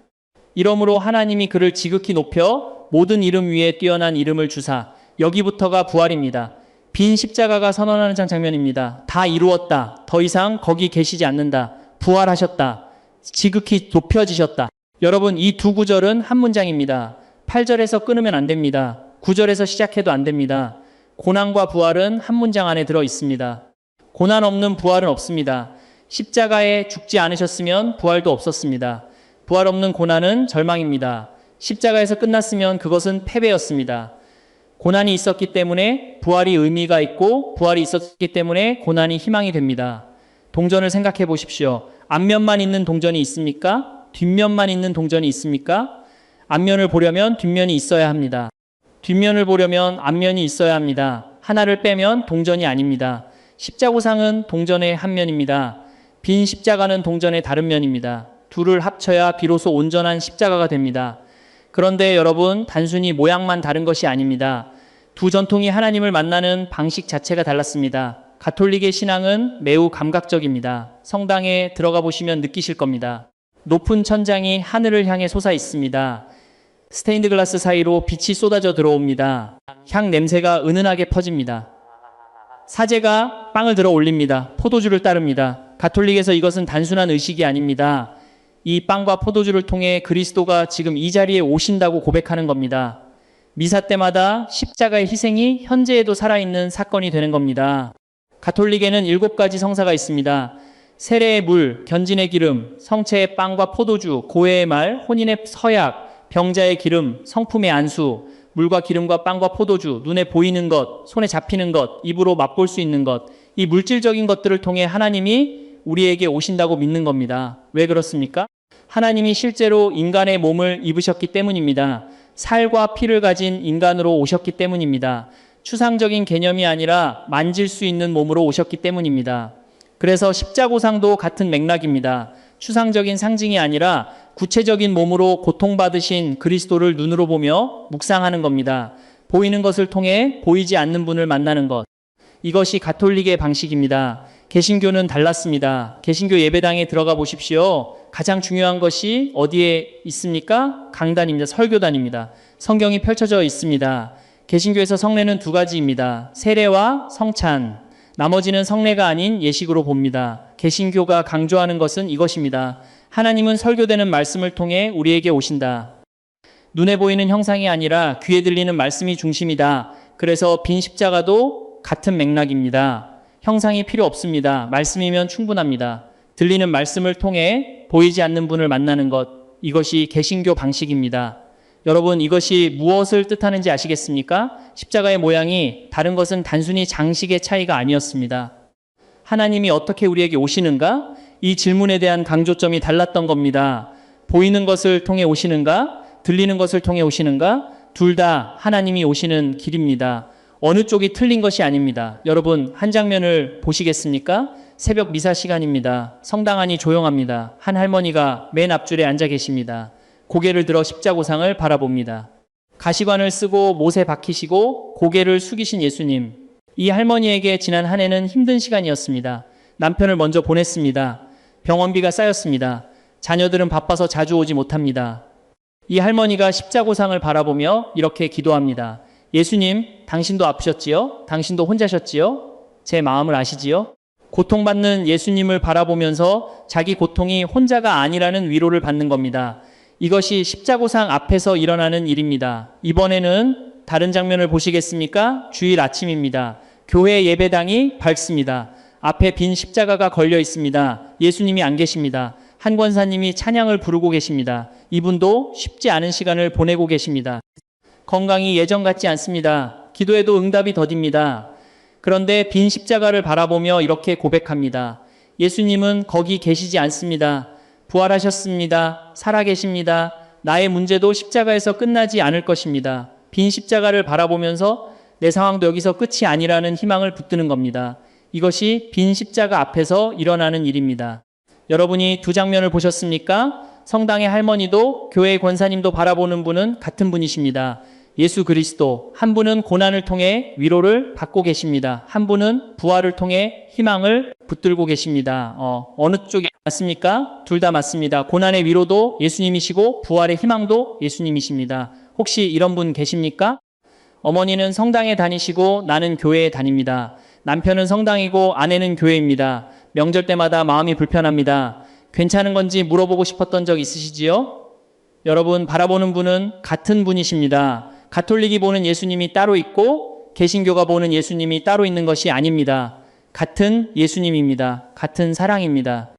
이러므로 하나님이 그를 지극히 높여 모든 이름 위에 뛰어난 이름을 주사. 여기부터가 부활입니다. 빈 십자가가 선언하는 장면입니다. 다 이루었다. 더 이상 거기 계시지 않는다. 부활하셨다. 지극히 높여지셨다. 여러분, 이 두 구절은 한 문장입니다. 8절에서 끊으면 안 됩니다. 9절에서 시작해도 안 됩니다. 고난과 부활은 한 문장 안에 들어 있습니다. 고난 없는 부활은 없습니다. 십자가에 죽지 않으셨으면 부활도 없었습니다. 부활 없는 고난은 절망입니다. 십자가에서 끝났으면 그것은 패배였습니다. 고난이 있었기 때문에 부활이 의미가 있고 부활이 있었기 때문에 고난이 희망이 됩니다. 동전을 생각해 보십시오. 앞면만 있는 동전이 있습니까? 뒷면만 있는 동전이 있습니까? 앞면을 보려면 뒷면이 있어야 합니다. 뒷면을 보려면 앞면이 있어야 합니다. 하나를 빼면 동전이 아닙니다. 십자고상은 동전의 한 면입니다. 빈 십자가는 동전의 다른 면입니다. 둘을 합쳐야 비로소 온전한 십자가가 됩니다. 그런데 여러분, 단순히 모양만 다른 것이 아닙니다. 두 전통이 하나님을 만나는 방식 자체가 달랐습니다. 가톨릭의 신앙은 매우 감각적입니다. 성당에 들어가 보시면 느끼실 겁니다. 높은 천장이 하늘을 향해 솟아 있습니다. 스테인드 글라스 사이로 빛이 쏟아져 들어옵니다. 향 냄새가 은은하게 퍼집니다. 사제가 빵을 들어 올립니다. 포도주를 따릅니다. 가톨릭에서 이것은 단순한 의식이 아닙니다. 이 빵과 포도주를 통해 그리스도가 지금 이 자리에 오신다고 고백하는 겁니다. 미사 때마다 십자가의 희생이 현재에도 살아있는 사건이 되는 겁니다. 가톨릭에는 7가지 성사가 있습니다. 세례의 물, 견진의 기름, 성체의 빵과 포도주, 고해의 말, 혼인의 서약, 병자의 기름, 성품의 안수, 물과 기름과 빵과 포도주, 눈에 보이는 것, 손에 잡히는 것, 입으로 맛볼 수 있는 것, 이 물질적인 것들을 통해 하나님이 우리에게 오신다고 믿는 겁니다. 왜 그렇습니까? 하나님이 실제로 인간의 몸을 입으셨기 때문입니다. 살과 피를 가진 인간으로 오셨기 때문입니다. 추상적인 개념이 아니라 만질 수 있는 몸으로 오셨기 때문입니다. 그래서 십자고상도 같은 맥락입니다. 추상적인 상징이 아니라 구체적인 몸으로 고통받으신 그리스도를 눈으로 보며 묵상하는 겁니다. 보이는 것을 통해 보이지 않는 분을 만나는 것. 이것이 가톨릭의 방식입니다. 개신교는 달랐습니다. 개신교 예배당에 들어가 보십시오. 가장 중요한 것이 어디에 있습니까? 강단입니다. 설교단입니다. 성경이 펼쳐져 있습니다. 개신교에서 성례는 2가지입니다. 세례와 성찬. 나머지는 성례가 아닌 예식으로 봅니다. 개신교가 강조하는 것은 이것입니다. 하나님은 설교되는 말씀을 통해 우리에게 오신다. 눈에 보이는 형상이 아니라 귀에 들리는 말씀이 중심이다. 그래서 빈 십자가도 같은 맥락입니다. 형상이 필요 없습니다. 말씀이면 충분합니다. 들리는 말씀을 통해 보이지 않는 분을 만나는 것, 이것이 개신교 방식입니다. 여러분, 이것이 무엇을 뜻하는지 아시겠습니까? 십자가의 모양이 다른 것은 단순히 장식의 차이가 아니었습니다. 하나님이 어떻게 우리에게 오시는가? 이 질문에 대한 강조점이 달랐던 겁니다. 보이는 것을 통해 오시는가? 들리는 것을 통해 오시는가? 둘 다 하나님이 오시는 길입니다. 어느 쪽이 틀린 것이 아닙니다. 여러분, 한 장면을 보시겠습니까? 새벽 미사 시간입니다. 성당 안이 조용합니다. 한 할머니가 맨 앞줄에 앉아 계십니다. 고개를 들어 십자고상을 바라봅니다. 가시관을 쓰고 못에 박히시고 고개를 숙이신 예수님. 이 할머니에게 지난 한 해는 힘든 시간이었습니다. 남편을 먼저 보냈습니다. 병원비가 쌓였습니다. 자녀들은 바빠서 자주 오지 못합니다. 이 할머니가 십자고상을 바라보며 이렇게 기도합니다. 예수님, 당신도 아프셨지요? 당신도 혼자셨지요? 제 마음을 아시지요? 고통받는 예수님을 바라보면서 자기 고통이 혼자가 아니라는 위로를 받는 겁니다. 이것이 십자고상 앞에서 일어나는 일입니다. 이번에는 다른 장면을 보시겠습니까? 주일 아침입니다. 교회 예배당이 밝습니다. 앞에 빈 십자가가 걸려 있습니다. 예수님이 안 계십니다. 한 권사님이 찬양을 부르고 계십니다. 이분도 쉽지 않은 시간을 보내고 계십니다. 건강이 예전 같지 않습니다. 기도에도 응답이 더딥니다. 그런데 빈 십자가를 바라보며 이렇게 고백합니다. 예수님은 거기 계시지 않습니다. 부활하셨습니다. 살아계십니다. 나의 문제도 십자가에서 끝나지 않을 것입니다. 빈 십자가를 바라보면서 내 상황도 여기서 끝이 아니라는 희망을 붙드는 겁니다. 이것이 빈 십자가 앞에서 일어나는 일입니다. 여러분이 2장면을 보셨습니까? 성당의 할머니도 교회의 권사님도 바라보는 분은 같은 분이십니다. 예수 그리스도. 한 분은 고난을 통해 위로를 받고 계십니다. 한 분은 부활을 통해 희망을 붙들고 계십니다. 어느 쪽이 맞습니까? 둘 다 맞습니다. 고난의 위로도 예수님이시고 부활의 희망도 예수님이십니다. 혹시 이런 분 계십니까? 어머니는 성당에 다니시고 나는 교회에 다닙니다. 남편은 성당이고 아내는 교회입니다. 명절 때마다 마음이 불편합니다. 괜찮은 건지 물어보고 싶었던 적 있으시지요? 여러분, 바라보는 분은 같은 분이십니다. 가톨릭이 보는 예수님이 따로 있고 개신교가 보는 예수님이 따로 있는 것이 아닙니다. 같은 예수님입니다. 같은 사랑입니다.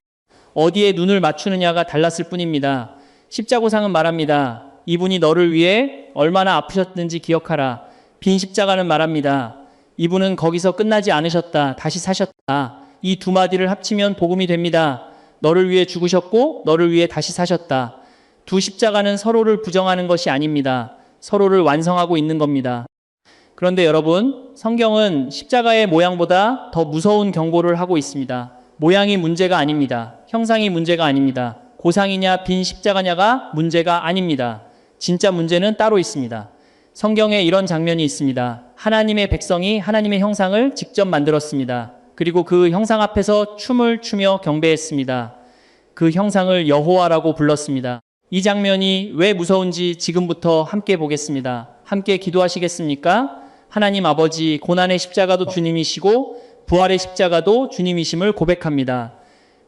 어디에 눈을 맞추느냐가 달랐을 뿐입니다. 십자고상은 말합니다. 이분이 너를 위해 얼마나 아프셨는지 기억하라. 빈 십자가는 말합니다. 이분은 거기서 끝나지 않으셨다. 다시 사셨다. 이 2마디를 합치면 복음이 됩니다. 너를 위해 죽으셨고 너를 위해 다시 사셨다. 2 십자가는 서로를 부정하는 것이 아닙니다. 서로를 완성하고 있는 겁니다. 그런데 여러분, 성경은 십자가의 모양보다 더 무서운 경고를 하고 있습니다. 모양이 문제가 아닙니다. 형상이 문제가 아닙니다. 고상이냐 빈 십자가냐가 문제가 아닙니다. 진짜 문제는 따로 있습니다. 성경에 이런 장면이 있습니다. 하나님의 백성이 하나님의 형상을 직접 만들었습니다. 그리고 그 형상 앞에서 춤을 추며 경배했습니다. 그 형상을 여호와라고 불렀습니다. 이 장면이 왜 무서운지 지금부터 함께 보겠습니다. 함께 기도하시겠습니까? 하나님 아버지, 고난의 십자가도 주님이시고 부활의 십자가도 주님이심을 고백합니다.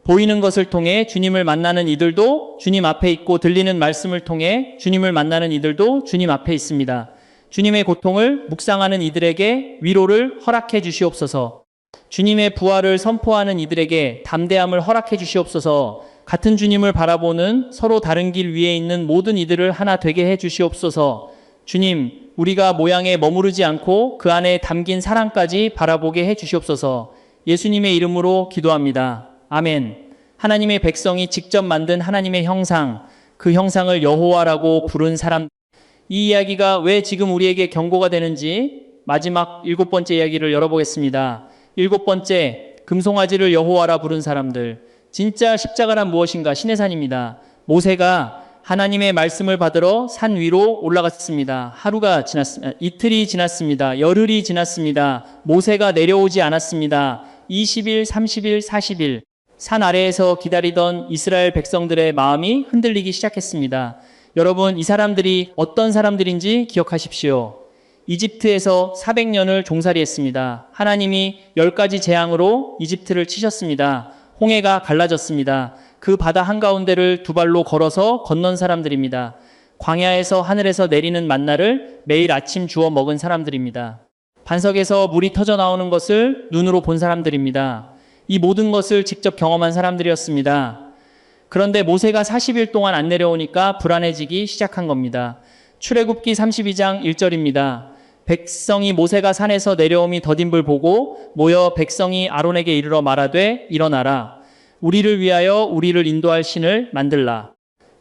보이는 것을 통해 주님을 만나는 이들도 주님 앞에 있고 들리는 말씀을 통해 주님을 만나는 이들도 주님 앞에 있습니다. 주님의 고통을 묵상하는 이들에게 위로를 허락해 주시옵소서. 주님의 부활을 선포하는 이들에게 담대함을 허락해 주시옵소서. 같은 주님을 바라보는 서로 다른 길 위에 있는 모든 이들을 하나 되게 해 주시옵소서. 주님, 우리가 모양에 머무르지 않고 그 안에 담긴 사랑까지 바라보게 해 주시옵소서. 예수님의 이름으로 기도합니다. 아멘. 하나님의 백성이 직접 만든 하나님의 형상, 그 형상을 여호와라고 부른 사람. 이 이야기가 왜 지금 우리에게 경고가 되는지 마지막 7번째 이야기를 열어보겠습니다. 7번째, 금송아지를 여호와라 부른 사람들. 진짜 십자가란 무엇인가? 시내산입니다. 모세가 하나님의 말씀을 받으러 산 위로 올라갔습니다. 하루가 지났습니다. 이틀이 지났습니다. 열흘이 지났습니다. 모세가 내려오지 않았습니다. 20일, 30일, 40일. 산 아래에서 기다리던 이스라엘 백성들의 마음이 흔들리기 시작했습니다. 여러분, 이 사람들이 어떤 사람들인지 기억하십시오. 이집트에서 400년을 종살이했습니다. 하나님이 10가지 재앙으로 이집트를 치셨습니다. 홍해가 갈라졌습니다. 그 바다 한가운데를 두 발로 걸어서 건넌 사람들입니다. 광야에서 하늘에서 내리는 만나를 매일 아침 주워 먹은 사람들입니다. 반석에서 물이 터져 나오는 것을 눈으로 본 사람들입니다. 이 모든 것을 직접 경험한 사람들이었습니다. 그런데 모세가 40일 동안 안 내려오니까 불안해지기 시작한 겁니다. 출애굽기 32장 1절입니다. 백성이 모세가 산에서 내려옴이 더딘 불 보고 모여 백성이 아론에게 이르러 말하되 일어나라. 우리를 위하여 우리를 인도할 신을 만들라.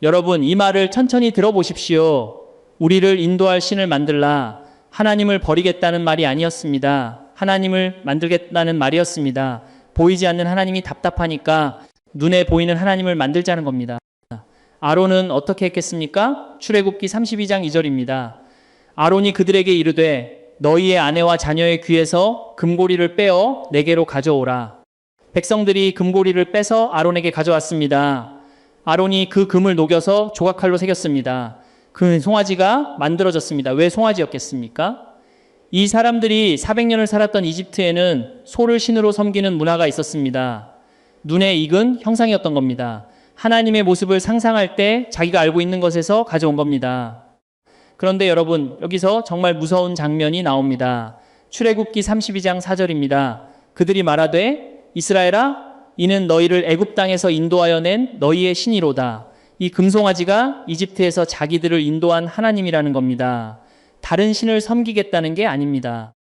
여러분, 이 말을 천천히 들어보십시오. 우리를 인도할 신을 만들라. 하나님을 버리겠다는 말이 아니었습니다. 하나님을 만들겠다는 말이었습니다. 보이지 않는 하나님이 답답하니까 눈에 보이는 하나님을 만들자는 겁니다. 아론은 어떻게 했겠습니까? 출애굽기 32장 2절입니다. 아론이 그들에게 이르되 너희의 아내와 자녀의 귀에서 금고리를 빼어 내게로 가져오라. 백성들이 금고리를 빼서 아론에게 가져왔습니다. 아론이 그 금을 녹여서 조각칼로 새겼습니다. 그 송아지가 만들어졌습니다. 왜 송아지였겠습니까? 이 사람들이 400년을 살았던 이집트에는 소를 신으로 섬기는 문화가 있었습니다. 눈에 익은 형상이었던 겁니다. 하나님의 모습을 상상할 때 자기가 알고 있는 것에서 가져온 겁니다. 그런데 여러분, 여기서 정말 무서운 장면이 나옵니다. 출애굽기 32장 4절입니다. 그들이 말하되 이스라엘아, 이는 너희를 애굽 땅에서 인도하여 낸 너희의 신이로다. 이 금송아지가 이집트에서 자기들을 인도한 하나님이라는 겁니다. 다른 신을 섬기겠다는 게 아닙니다.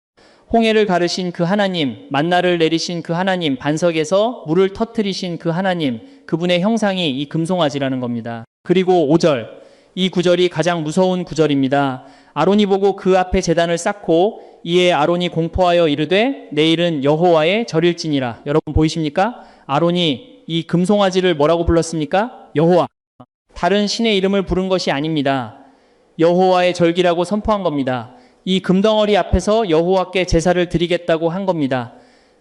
홍해를 가르신 그 하나님, 만나를 내리신 그 하나님, 반석에서 물을 터뜨리신 그 하나님, 그분의 형상이 이 금송아지라는 겁니다. 그리고 5절, 이 구절이 가장 무서운 구절입니다. 아론이 보고 그 앞에 제단을 쌓고 이에 아론이 공포하여 이르되 내일은 여호와의 절일지니라. 여러분 보이십니까? 아론이 이 금송아지를 뭐라고 불렀습니까? 여호와. 다른 신의 이름을 부른 것이 아닙니다. 여호와의 절기라고 선포한 겁니다. 이 금덩어리 앞에서 여호와께 제사를 드리겠다고 한 겁니다.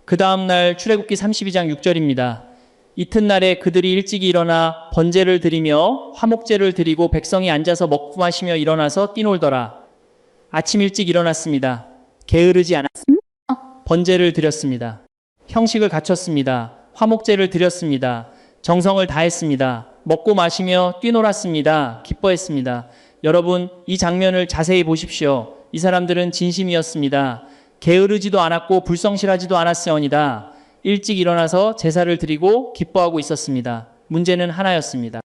그 다음날 출애굽기 32장 6절입니다. 이튿날에 그들이 일찍이 일어나 번제를 드리며 화목제를 드리고 백성이 앉아서 먹고 마시며 일어나서 뛰놀더라. 아침 일찍 일어났습니다. 게으르지 않았습니다. 번제를 드렸습니다. 형식을 갖췄습니다. 화목제를 드렸습니다. 정성을 다했습니다. 먹고 마시며 뛰놀았습니다. 기뻐했습니다. 여러분, 이 장면을 자세히 보십시오. 이 사람들은 진심이었습니다. 게으르지도 않았고 불성실하지도 않았사오니다. 일찍 일어나서 제사를 드리고 기뻐하고 있었습니다. 문제는 하나였습니다.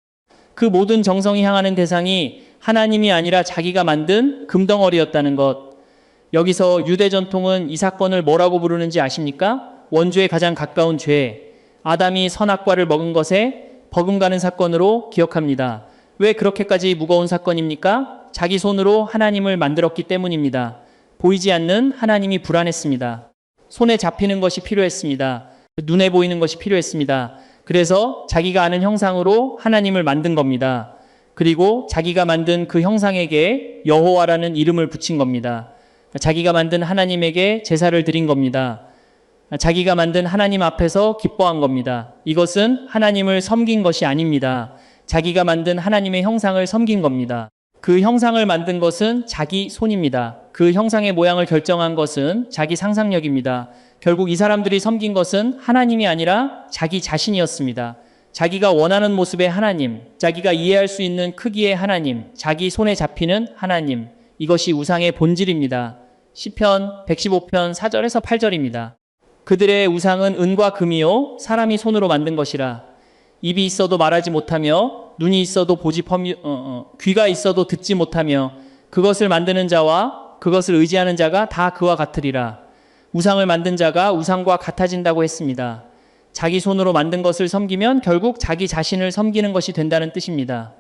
그 모든 정성이 향하는 대상이 하나님이 아니라 자기가 만든 금덩어리였다는 것. 여기서 유대 전통은 이 사건을 뭐라고 부르는지 아십니까? 원죄에 가장 가까운 죄. 아담이 선악과를 먹은 것에 버금가는 사건으로 기억합니다. 왜 그렇게까지 무거운 사건입니까? 자기 손으로 하나님을 만들었기 때문입니다. 보이지 않는 하나님이 불안했습니다. 손에 잡히는 것이 필요했습니다. 눈에 보이는 것이 필요했습니다. 그래서 자기가 아는 형상으로 하나님을 만든 겁니다. 그리고 자기가 만든 그 형상에게 여호와라는 이름을 붙인 겁니다. 자기가 만든 하나님에게 제사를 드린 겁니다. 자기가 만든 하나님 앞에서 기뻐한 겁니다. 이것은 하나님을 섬긴 것이 아닙니다. 자기가 만든 하나님의 형상을 섬긴 겁니다. 그 형상을 만든 것은 자기 손입니다. 그 형상의 모양을 결정한 것은 자기 상상력입니다. 결국 이 사람들이 섬긴 것은 하나님이 아니라 자기 자신이었습니다. 자기가 원하는 모습의 하나님, 자기가 이해할 수 있는 크기의 하나님, 자기 손에 잡히는 하나님, 이것이 우상의 본질입니다. 시편 115편 4절에서 8절입니다. 그들의 우상은 은과 금이요 사람이 손으로 만든 것이라. 입이 있어도 말하지 못하며 눈이 있어도 귀가 있어도 듣지 못하며 그것을 만드는 자와 그것을 의지하는 자가 다 그와 같으리라. 우상을 만든 자가 우상과 같아진다고 했습니다. 자기 손으로 만든 것을 섬기면 결국 자기 자신을 섬기는 것이 된다는 뜻입니다.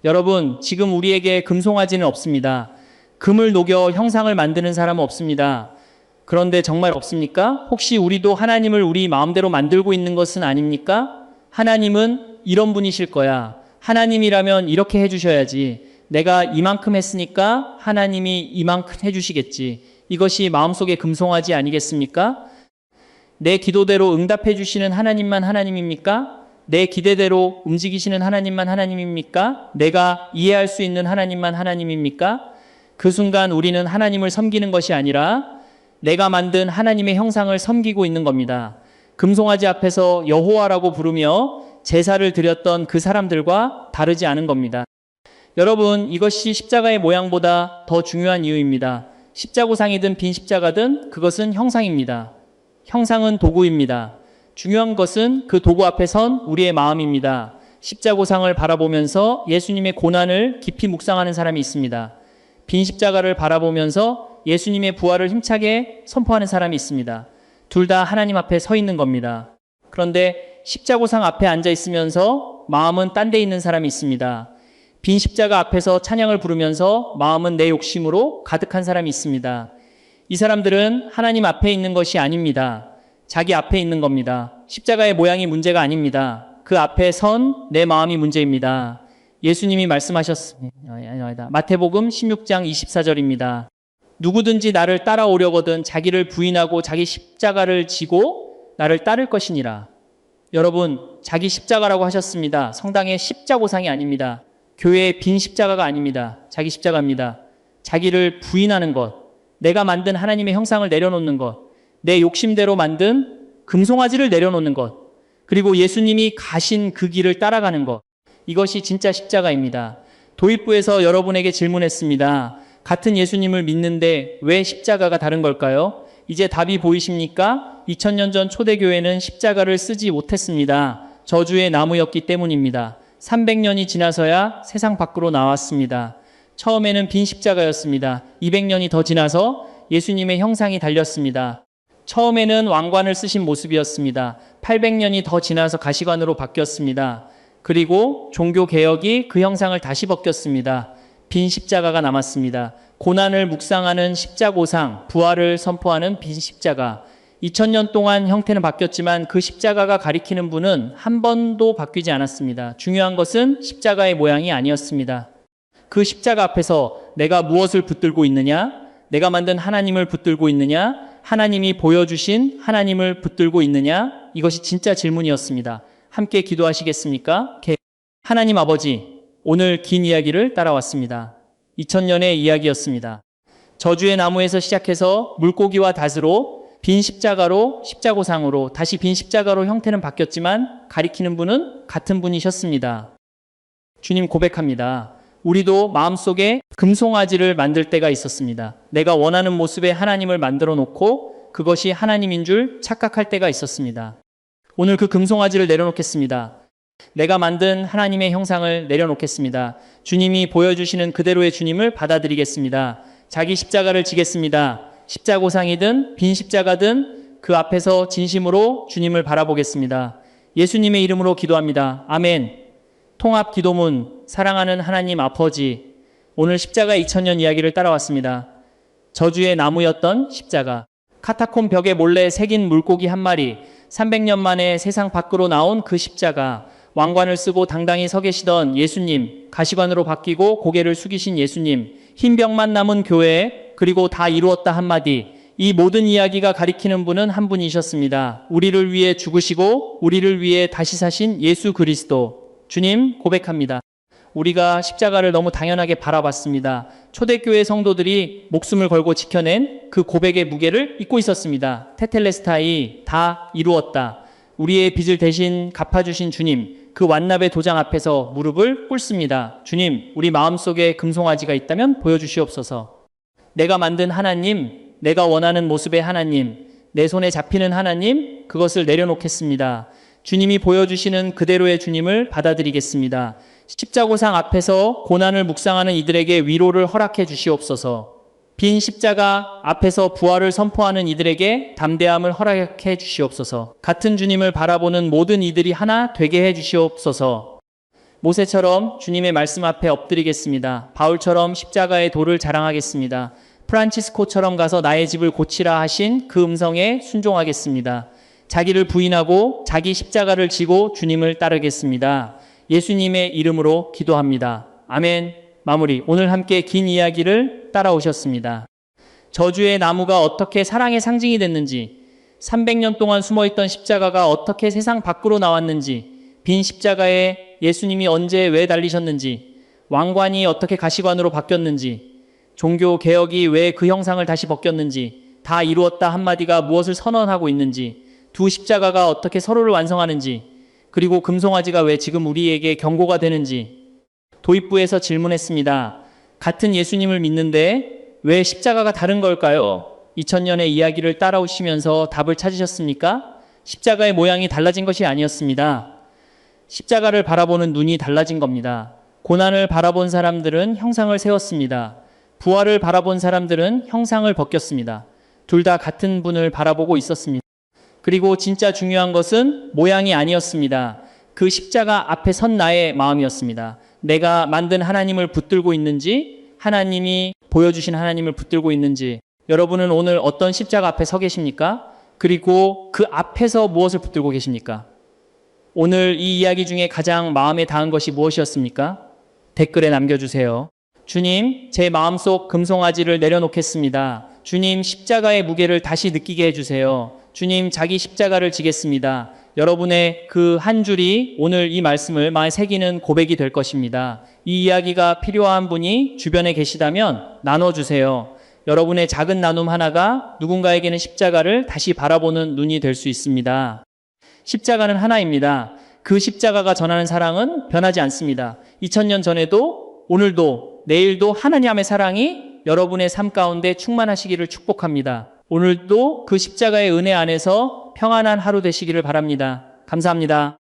여러분, 지금 우리에게 금송아지는 없습니다. 금을 녹여 형상을 만드는 사람은 없습니다. 그런데 정말 없습니까? 혹시 우리도 하나님을 우리 마음대로 만들고 있는 것은 아닙니까? 하나님은 이런 분이실 거야. 하나님이라면 이렇게 해주셔야지. 내가 이만큼 했으니까 하나님이 이만큼 해주시겠지. 이것이 마음속의 금송아지 아니겠습니까? 내 기도대로 응답해 주시는 하나님만 하나님입니까? 내 기대대로 움직이시는 하나님만 하나님입니까? 내가 이해할 수 있는 하나님만 하나님입니까? 그 순간 우리는 하나님을 섬기는 것이 아니라 내가 만든 하나님의 형상을 섬기고 있는 겁니다. 금송아지 앞에서 여호와라고 부르며 제사를 드렸던 그 사람들과 다르지 않은 겁니다. 여러분, 이것이 십자가의 모양보다 더 중요한 이유입니다. 십자고상이든 빈 십자가든 그것은 형상입니다. 형상은 도구입니다. 중요한 것은 그 도구 앞에 선 우리의 마음입니다. 십자고상을 바라보면서 예수님의 고난을 깊이 묵상하는 사람이 있습니다. 빈 십자가를 바라보면서 예수님의 부활을 힘차게 선포하는 사람이 있습니다. 둘 다 하나님 앞에 서 있는 겁니다. 그런데 십자고상 앞에 앉아 있으면서 마음은 딴 데 있는 사람이 있습니다. 빈 십자가 앞에서 찬양을 부르면서 마음은 내 욕심으로 가득한 사람이 있습니다. 이 사람들은 하나님 앞에 있는 것이 아닙니다. 자기 앞에 있는 겁니다. 십자가의 모양이 문제가 아닙니다. 그 앞에 선 내 마음이 문제입니다. 예수님이 말씀하셨습니다. 마태복음 16장 24절입니다. 누구든지 나를 따라오려거든 자기를 부인하고 자기 십자가를 지고 나를 따를 것이니라. 여러분, 자기 십자가라고 하셨습니다. 성당의 십자고상이 아닙니다. 교회의 빈 십자가가 아닙니다. 자기 십자가입니다. 자기를 부인하는 것, 내가 만든 하나님의 형상을 내려놓는 것, 내 욕심대로 만든 금송아지를 내려놓는 것, 그리고 예수님이 가신 그 길을 따라가는 것, 이것이 진짜 십자가입니다. 도입부에서 여러분에게 질문했습니다. 같은 예수님을 믿는데 왜 십자가가 다른 걸까요? 이제 답이 보이십니까? 2000년 전 초대교회는 십자가를 쓰지 못했습니다. 저주의 나무였기 때문입니다. 300년이 지나서야 세상 밖으로 나왔습니다. 처음에는 빈 십자가였습니다. 200년이 더 지나서 예수님의 형상이 달렸습니다. 처음에는 왕관을 쓰신 모습이었습니다. 800년이 더 지나서 가시관으로 바뀌었습니다. 그리고 종교개혁이 그 형상을 다시 벗겼습니다. 빈 십자가가 남았습니다. 고난을 묵상하는 십자고상, 부활을 선포하는 빈 십자가. 2000년 동안 형태는 바뀌었지만 그 십자가가 가리키는 분은 한 번도 바뀌지 않았습니다. 중요한 것은 십자가의 모양이 아니었습니다. 그 십자가 앞에서 내가 무엇을 붙들고 있느냐? 내가 만든 하나님을 붙들고 있느냐? 하나님이 보여주신 하나님을 붙들고 있느냐? 이것이 진짜 질문이었습니다. 함께 기도하시겠습니까? 하나님 아버지, 오늘 긴 이야기를 따라왔습니다. 2000년의 이야기였습니다. 저주의 나무에서 시작해서 물고기와 닷으로 빈 십자가로 십자고상으로 다시 빈 십자가로 형태는 바뀌었지만 가리키는 분은 같은 분이셨습니다. 주님, 고백합니다. 우리도 마음속에 금송아지를 만들 때가 있었습니다. 내가 원하는 모습의 하나님을 만들어 놓고 그것이 하나님인 줄 착각할 때가 있었습니다. 오늘 그 금송아지를 내려놓겠습니다. 내가 만든 하나님의 형상을 내려놓겠습니다. 주님이 보여주시는 그대로의 주님을 받아들이겠습니다. 자기 십자가를 지겠습니다. 십자고상이든 빈 십자가든 그 앞에서 진심으로 주님을 바라보겠습니다. 예수님의 이름으로 기도합니다. 아멘. 통합 기도문, 사랑하는 하나님 아버지, 오늘 십자가 2000년 이야기를 따라왔습니다. 저주의 나무였던 십자가, 카타콤 벽에 몰래 새긴 물고기 한 마리, 300년 만에 세상 밖으로 나온 그 십자가, 왕관을 쓰고 당당히 서 계시던 예수님, 가시관으로 바뀌고 고개를 숙이신 예수님, 흰 벽만 남은 교회, 그리고 다 이루었다 한마디, 이 모든 이야기가 가리키는 분은 한 분이셨습니다. 우리를 위해 죽으시고 우리를 위해 다시 사신 예수 그리스도. 주님, 고백합니다. 우리가 십자가를 너무 당연하게 바라봤습니다. 초대교회 성도들이 목숨을 걸고 지켜낸 그 고백의 무게를 잊고 있었습니다. 테텔레스타이, 다 이루었다. 우리의 빚을 대신 갚아주신 주님, 그 완납의 도장 앞에서 무릎을 꿇습니다. 주님, 우리 마음속에 금송아지가 있다면 보여주시옵소서. 내가 만든 하나님, 내가 원하는 모습의 하나님, 내 손에 잡히는 하나님, 그것을 내려놓겠습니다. 주님이 보여주시는 그대로의 주님을 받아들이겠습니다. 십자고상 앞에서 고난을 묵상하는 이들에게 위로를 허락해 주시옵소서. 빈 십자가 앞에서 부활을 선포하는 이들에게 담대함을 허락해 주시옵소서. 같은 주님을 바라보는 모든 이들이 하나 되게 해 주시옵소서. 모세처럼 주님의 말씀 앞에 엎드리겠습니다. 바울처럼 십자가의 도를 자랑하겠습니다. 프란치스코처럼 가서 나의 집을 고치라 하신 그 음성에 순종하겠습니다. 자기를 부인하고 자기 십자가를 지고 주님을 따르겠습니다. 예수님의 이름으로 기도합니다. 아멘. 마무리. 오늘 함께 긴 이야기를 따라오셨습니다. 저주의 나무가 어떻게 사랑의 상징이 됐는지, 300년 동안 숨어있던 십자가가 어떻게 세상 밖으로 나왔는지, 빈 십자가에 예수님이 언제 왜 달리셨는지, 왕관이 어떻게 가시관으로 바뀌었는지, 종교 개혁이 왜 그 형상을 다시 벗겼는지, 다 이루었다 한마디가 무엇을 선언하고 있는지, 두 십자가가 어떻게 서로를 완성하는지, 그리고 금송아지가 왜 지금 우리에게 경고가 되는지 도입부에서 질문했습니다. 같은 예수님을 믿는데 왜 십자가가 다른 걸까요? 2000년의 이야기를 따라오시면서 답을 찾으셨습니까? 십자가의 모양이 달라진 것이 아니었습니다. 십자가를 바라보는 눈이 달라진 겁니다. 고난을 바라본 사람들은 형상을 세웠습니다. 부활을 바라본 사람들은 형상을 벗겼습니다. 둘 다 같은 분을 바라보고 있었습니다. 그리고 진짜 중요한 것은 모양이 아니었습니다. 그 십자가 앞에 선 나의 마음이었습니다. 내가 만든 하나님을 붙들고 있는지, 하나님이 보여주신 하나님을 붙들고 있는지, 여러분은 오늘 어떤 십자가 앞에 서 계십니까? 그리고 그 앞에서 무엇을 붙들고 계십니까? 오늘 이 이야기 중에 가장 마음에 닿은 것이 무엇이었습니까? 댓글에 남겨주세요. 주님, 제 마음속 금송아지를 내려놓겠습니다. 주님, 십자가의 무게를 다시 느끼게 해주세요. 주님, 자기 십자가를 지겠습니다. 여러분의 그 한 줄이 오늘 이 말씀을 마음에 새기는 고백이 될 것입니다. 이 이야기가 필요한 분이 주변에 계시다면 나눠주세요. 여러분의 작은 나눔 하나가 누군가에게는 십자가를 다시 바라보는 눈이 될 수 있습니다. 십자가는 하나입니다. 그 십자가가 전하는 사랑은 변하지 않습니다. 2000년 전에도 오늘도 내일도 하나님의 사랑이 여러분의 삶 가운데 충만하시기를 축복합니다. 오늘도 그 십자가의 은혜 안에서 평안한 하루 되시기를 바랍니다. 감사합니다.